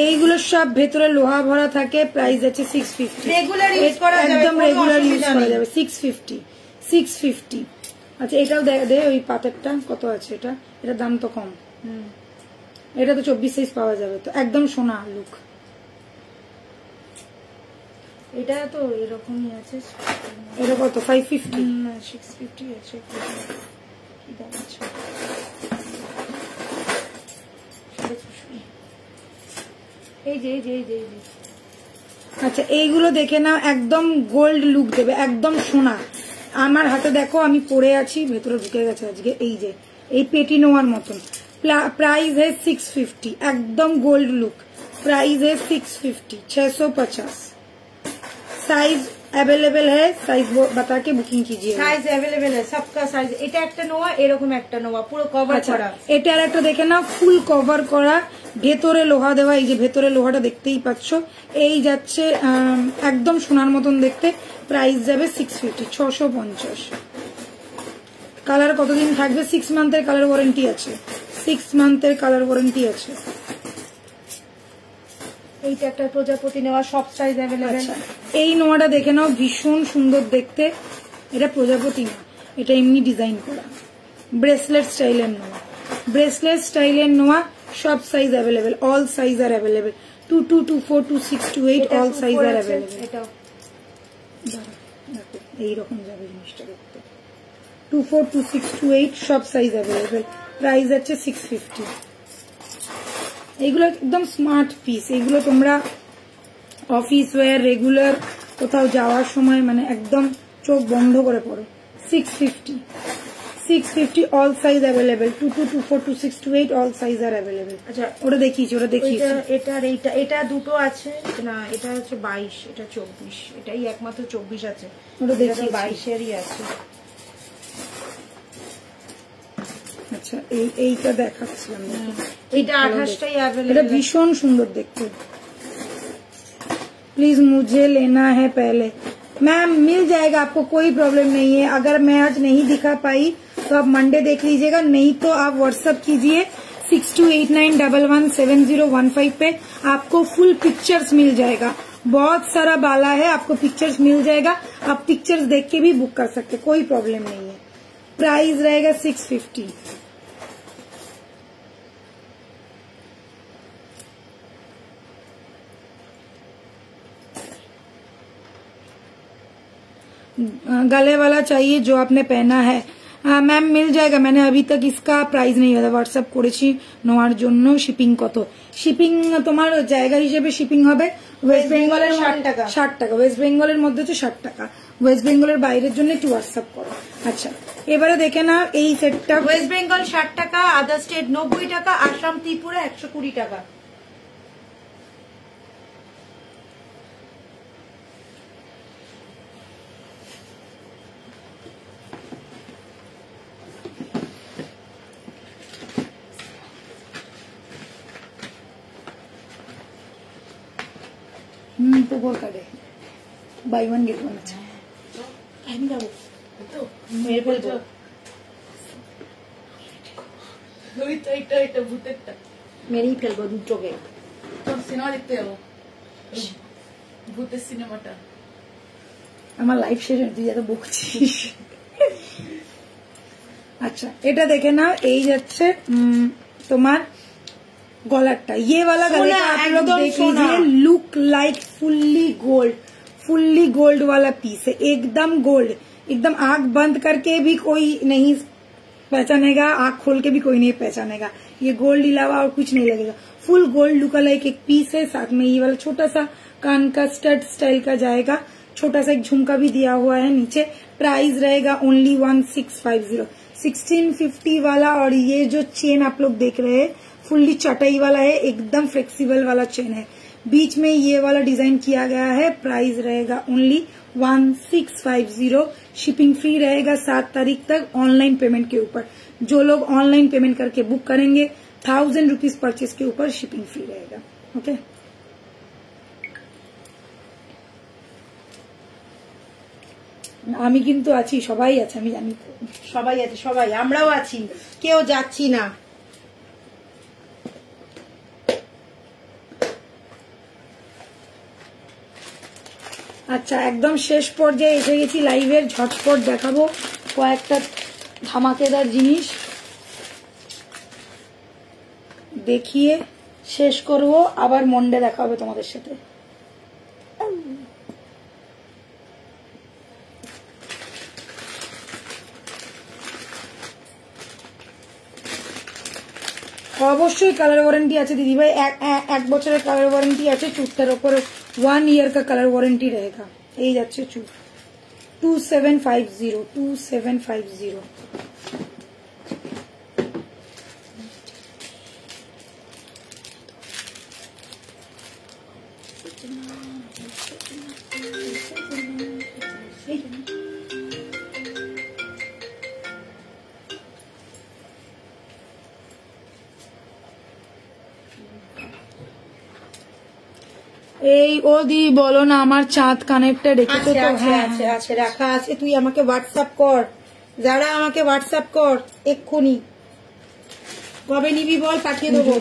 এইগুলো সব ভেতরে লোহা ভরা থাকে, প্রাইস আছে 650। রেগুলার ইউজ করা যাবে, একদম রেগুলার ইউজ করা যাবে, 650, 650। আচ্ছা এটাও দে ওই পাতেরটা কত আছে, এটা দাম তো কম। এটা তো 24 সাইজ পাওয়া যাবে, তো একদম সোনা লুক। এটা তো এরকমই আছে। এটা কত 550 না 650 আছে, কি দাম আছে? এই যে আচ্ছা এইগুলো দেখে নাও, একদম গোল্ড লুক দেবে, একদম সোনা। আমার হাতে দেখো আমি পরে আছি, ভেতরে ঢুকে গেছে আজকে। এই যে এই পেটি নোয়ার মতন, प्राइस है 650, एकदम गोल्ड लुक, प्राइस है 650, 650। साइज अवेलेबल है, साइज बता के बुकिंग कीजिए। साइज अवेलेबल है, सबका साइज। এটা একটা নোয়া, এরকম একটা নোয়া পুরো কভার করা। এটা আর একটা দেখে না, ফুল কভার করা, ভেতরে লোহা দেওয়া। এই যে ভেতরে লোহাটা দেখতেই পাচ্ছ, এই যাচ্ছে একদম সোনার মতন দেখতে। প্রাইস যাবে 650, 650। কালার কতদিন থাকবে? 6 মান্থের কালার ওয়ারেন্টি আছে, 6 মান্থের কালার ওয়ারেন্টি আছে। এইটা একটা প্রজাপতি নেওয়া, সব সাইজ অ্যাভেলেবেল। এই নোয়াটা দেখে নাও, ভীষণ সুন্দর দেখতে। এটা প্রজাপতি না, এটা এমনি ডিজাইন করা, ব্রেসলেট স্টাইলের নোয়া, ব্রেসলেট স্টাইলের নোয়া, সব সাইজ অ্যাভেলেবেল, অল সাইজ আর অ্যাভেলেবেল। 22, 24, 26, 28 অল সাইজ আর অ্যাভেলেবেল। এটাও দেখো এইরকম যাবে জিনিসটা দেখতে। 24, 26, 28 সব সাইজ অ্যাভেলেবেল, প্রাইস আছে 650। এইগুলো একদম স্মার্ট পিস, এইগুলো তোমরা অফিস ওয়্যার, রেগুলার কোথাও যাওয়ার সময় মানে একদম চোখ বন্ধ করে পড়ো। 650, 650 all size available. 22, 24, 26, 28 all size আর অ্যাভেলেবেল। আচ্ছা ওটা দেখিয়েছি, এটা দুটো আছে না, এটা হচ্ছে 22, এটা 24, এটাই একমাত্র 24 আছে, ওটা দেখি 22-এরই আছে। আচ্ছা এইটা দেখাচ্ছিলাম, এটা 28টাই अवेलेबल। এটা ভীষণ সুন্দর দেখতে। प्लीज मुझे लेना है पहले। मैम मिल जाएगा आपको, कोई प्रॉब्लम नहीं है। अगर मैं आज नहीं दिखा पाई तो आप मंडे देख लीजिएगा, नहीं तो आप व्हाट्सएप कीजिए 6289117015 पे, आपको फुल पिक्चर्स मिल जाएगा। बहुत सारा बाला है, आपको पिक्चर्स मिल जाएगा, आप पिक्चर्स देख के भी बुक कर सकते, कोई प्रॉब्लम नहीं है। प्राइस रहेगा 650। गले वाला चाहिए जो आपने पहना है, मैम मिल जाएगा। मैंने अभी तक इसका प्राइस नहीं बता, व्हाट्सएप করেছি নোয়ার জন্য। শিপিং কত? শিপিং তোমার জায়গা হিসেবে শিপিং হবে। ওয়েস্ট বেঙ্গলের 60 টাকা, 60 টাকা। ওয়েস্ট বেঙ্গলের মধ্যে তো 60 টাকা, ওয়েস্ট বেঙ্গলের বাইরের জন্য একটু হোয়াটসঅ্যাপ করো। আচ্ছা এবারে দেখে না এই সেটটা। ওয়েস্ট বেঙ্গল 60 টাকা, আদার স্টেট 90 টাকা, আসাম ত্রিপুরা 120 টাকা। তো বল কাটে বাই ওয়ান গেট ওয়ান। আচ্ছা আমি যাবো তো মেরে ফেলবো। ওই তো এটা ভূতেরটা মেরেই ফেলবো দুটোকে। তো সিনেমা দেখতে যাবো। ভূতের সিনেমাটা আমার লাইফ শেষ তুই যত বকছিস। আচ্ছা এটা দেখে না, এই যাচ্ছে তোমার गॉलरटा, ये वाला गले का आप लोग देख लीजिए, लुक लाइक फुल्ली गोल्ड वाला पीस है, एकदम गोल्ड, एकदम आंख बंद करके भी कोई नहीं पहचानेगा, आंख खोल के भी कोई नहीं पहचानेगा, ये गोल्ड अलावा और कुछ नहीं लगेगा, फुल गोल्ड लुक लाइक एक पीस है। साथ में ये वाला छोटा सा कान का स्टड स्टाइल का जाएगा, छोटा सा एक झुमका भी दिया हुआ है नीचे। प्राइस रहेगा ओनली 1650, 1650 वाला। और ये जो चेन आप लोग देख रहे हैं फुल्ली चटाई वाला है, एकदम फ्लेक्सिबल वाला चेन है, बीच में ये वाला डिजाइन किया गया है। प्राइस रहेगा ओनली 1650, शिपिंग फ्री रहेगा 7 तारीख तक ऑनलाइन पेमेंट के ऊपर। जो लोग ऑनलाइन पेमेंट करके बुक करेंगे 1000 रुपीज परचेज के ऊपर शिपिंग फ्री रहेगा। ओके আমি কিন্তু আছি, সবাই আছে, আমি জানি সবাই আছে, সবাই আমরাও আছি, কেউ যাচ্ছি না। আচ্ছা একদম শেষ পর্যায়ে এসে গেছি লাইভের, ঝটপট দেখাবো কয়েকটা ধামাকেদার জিনিস, দেখিয়ে শেষ করব, আবার মন্ডে দেখা হবে তোমাদের সাথে। অবশ্যই কালার ওয়ারেন্টি আছে दीदी भाई, এক বছরের কালার ওয়ারেন্টি আছে, চুটটার উপর 1 ईयर का कलर वारंटी रहेगा। এই যাচ্ছে চুট 2750। এই ও দি বলো না আমার চাঁদ কানেরটা রেখেছো তো? হ্যাঁ আছে রাখা আছে, তুই আমাকে হোয়াটসঅ্যাপ কর, যারা আমাকে হোয়াটসঅ্যাপ কর এক্ষুনি, কবে নিবি বল, পাঠিয়ে দেবো।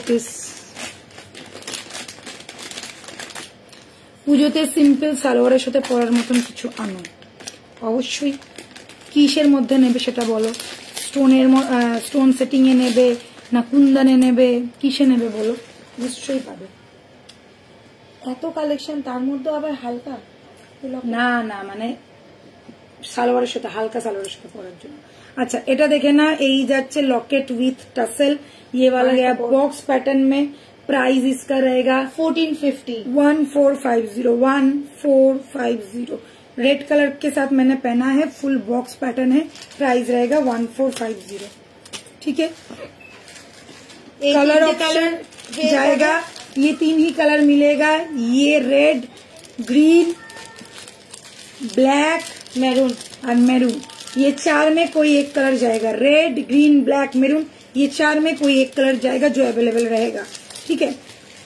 পুজোতে সিম্পল সালোয়ারের সাথে পরার মতন কিছু আনো, অবশ্যই। কিসের মধ্যে নেবে সেটা বলো, স্টোন সেটিং এ নেবে না কুন্দনে নেবে, কিসে নেবে বলো, নিশ্চয়ই পাবে। এত কালেকশন, তার মধ্যে আবার হালকা, না না মানে সালোয়ারের সাথে, হালকা সালোয়ারের সাথে পরার জন্য। अच्छा এটা দেখে না, এই যাচ্ছে लॉकेट विथ टसल, ये वाला गया बॉक्स पैटर्न में। प्राइस इसका रहेगा 1450, 1450 रेड कलर के साथ मैंने पहना है, फुल बॉक्स पैटर्न है। प्राइस रहेगा 1450, ठीक है। कलर ऑप्शन जाएगा, ये 3 ही कलर मिलेगा, ये रेड, ग्रीन, ब्लैक, मैरून और मैरून, ये 4 में कोई एक कलर जाएगा। रेड, ग्रीन, ब्लैक, मैरून, ये 4 में कोई एक कलर जाएगा जो अवेलेबल रहेगा, ठीक है।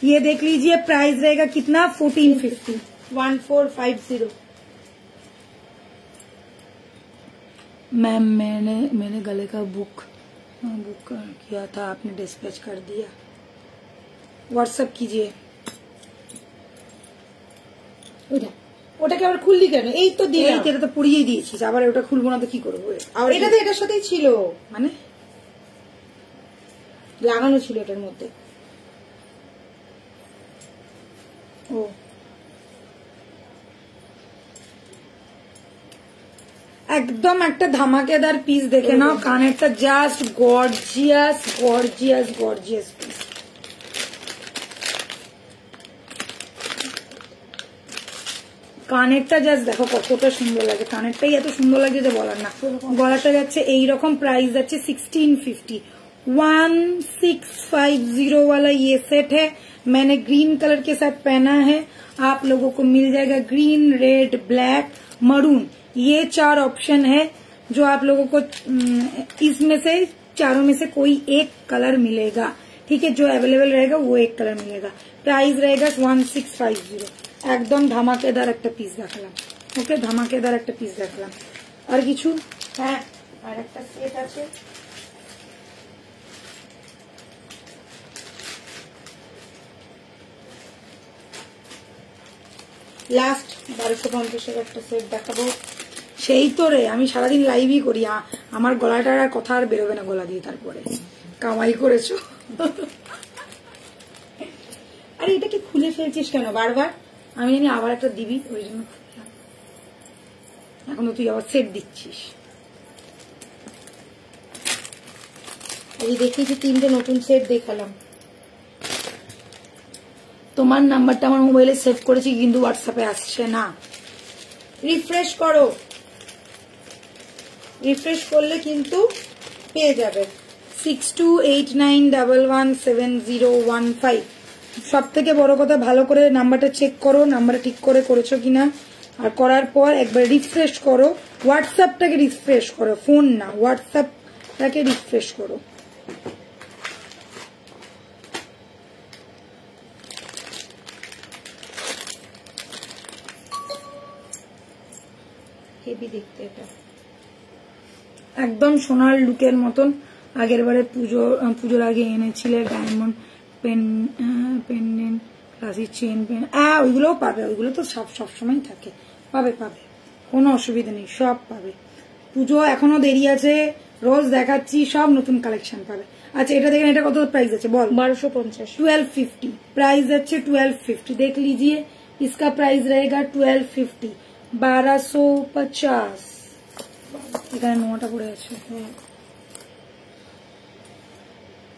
ये देख लीजिए, प्राइस रहेगा कितना 1450, 1450। मैम मैंने गले का बुक किया था, आपने डिस्पैच कर दिया, व्हाट्सएप कीजिए। ওটাকে আবার খুললি কেন? এই তো দিলাম, এটা তো পুড়িয়ে দিয়েছিস, আবার ওটা খুলবো না তো কি করবো? এটা তো এটার সাথেই ছিল, মানে লাগানো ছিল এটার মধ্যে। ও একদম একটা ধামাকেদার পিস দেখে নাও, কানেরটা just gorgeous gorgeous gorgeous piece. কানেরটা জাস্ট দেখো কতটা সুন্দর লাগে, কানেরটাই এত সুন্দর লাগে যে বলার না। গলাটা যাচ্ছে এইরকম, প্রাইস যাচ্ছে 1650, 1650 वाला ये सेट है। मैंने ग्रीन कलर के साथ पहना है, आप लोगों को मिल जाएगा ग्रीन, रेड, ब्लैक, मरून, ये 4 ऑप्शन है जो आप लोगों को इसमें से चारों में से कोई एक कलर मिलेगा, ठीक है। जो अवेलेबल रहेगा वो एक कलर मिलेगा। प्राइस रहेगा 1650। একদম ধামাকেদার একটা পিস দেখালাম, ওকে, ধামাকেদার একটা পিস দেখালাম। আর কিছু? হ্যাঁ, আর একটা সেট আছে, লাস্ট 1250-এর একটা সেট দেখাবো। সেই তো রে, আমি সারাদিন লাইভই করি, আমার গলাটার আর কথা আর বেরোবে না গলা দিয়ে, তারপরে কামাই করেছো। আরে এটা কি খুলে ফেলছিস কেন বারবার? আমি জানি আবার একটা দিবি, ওই জন্য এখন তো তুই আবার সেট দিচ্ছিস। এই দেখিয়েছি 3টে নতুন সেট দেখালাম। তোমার নাম্বারটা আমার মোবাইলে সেভ করেছি কিন্তু হোয়াটসঅ্যাপে আসছে না। রিফ্রেশ করো, রিফ্রেশ করলে কিন্তু পেয়ে যাবে। 6289117015। সব থেকে বড় কথা, ভালো করে নাম্বারটা চেক করো, নাম্বারটা ঠিক করে করেছো কিনা, আর করার পর একবার রিফ্রেশ করো। হোয়াটসঅ্যাপটাকে রিফ্রেশ করো, ফোন না, হোয়াটসঅ্যাপটাকে রিফ্রেশ করো। হেভি দেখতে এটা, একদম সোনার লুকের মতন। আগের বারে পুজোর আগে এনেছিলে ডায়মন্ড পেন্ডেন্ট, ক্লাসিক চেন পেন, ওইগুলোও পাবে, ওইগুলো তো সবসময় থাকে, পাবে পাবে, কোনো অসুবিধা নেই, সব পাবে। পুজো এখনো দেরি আছে, রোজ দেখাচ্ছি, সব নতুন কালেকশন পাবে। আচ্ছা এটা দেখেন, এটা কত প্রাইস আছে বল? 1250। 1250 प्राइस अच्छे 1250। देख लीजिए इसका प्राइस रहेगा 1250, 1250। এখানে নোটা পড়ে আছে,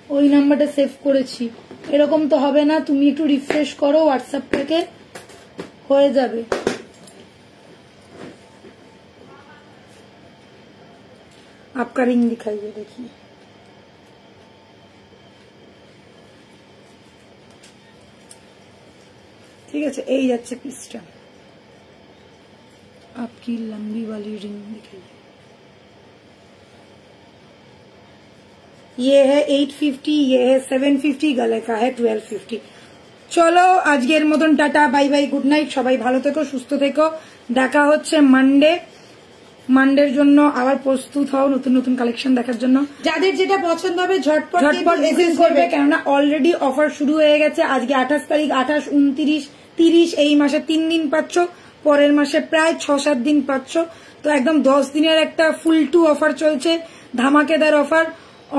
ওই নাম্বারটা সেভ করেছি। এরকম তো হবে না, তুমি একটু রিফ্রেশ করো হোয়াটসঅ্যাপটাকে, হয়ে যাবে। आपका रिंग दिखाइए, देखिए ঠিক আছে, এই যাচ্ছে পিসটা। आपकी लंबी वाली रिंग दिखाइए। ये है 850, ये है 750, गले का है 1250। চলো আজকের মতন tata, bye bye, good night, সবাই ভালো থেকো, সুস্থ থেকো। দেখা হচ্ছে মানডের জন্য আবার প্রস্তুত হও নতুন নতুন কালেকশন দেখার জন্য। যাদের যেটা পছন্দ হবে ঝটপট বুকিং করবে, কেননা অলরেডি অফার শুরু হয়ে গেছে। আজকে 28 তারিখ, 28, 29, 30, এই মাসে 3 দিন পাচ্ছ, পরের মাসে প্রায় 6-7 দিন পাচ্ছ। তো একদম 10 দিনের একটা ফুল টু অফার চলছে, ধামাকেদার অফার।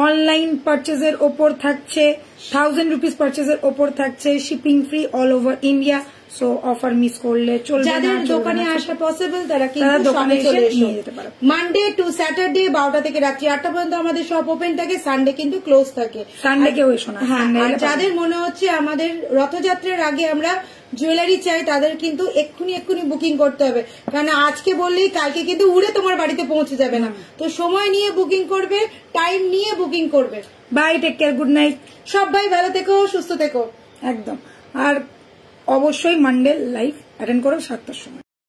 অনলাইন পারচেজের ওপর থাকছে 1000 রুপিস, পারচেজের ওপর থাকছে shipping free all over India. So offer miss করলে চলবে না। যাদের দোকানে আসা পসিবল তারা কিন্তু দোকানে চলে যেতে পারে। মানডে টু স্যাটারডে 12টা থেকে রাত্রি 8টা পর্যন্ত আমাদের শপ ওপেন থাকে, সানডে কিন্তু ক্লোজ থাকে। সানডে কেউ এসো না। আর যাদের মনে হচ্ছে আমাদের রথযাত্রার আগে আমরা জুয়েলারি চাই, তাদের কিন্তু এক্ষুনি বুকিং করতে হবে, কারণ আজকে বললেই কালকে কিন্তু উড়ে তোমার বাড়িতে পৌঁছে যাবে না। তো সময় নিয়ে বুকিং করবে, টাইম নিয়ে বুকিং করবে। Bye, take care, good night, সবাই ভালো থেকো, সুস্থ থেকো। একদম। আর অবশ্যই মানডে লাইভ অ্যাটেন্ড করো 7টার সময়।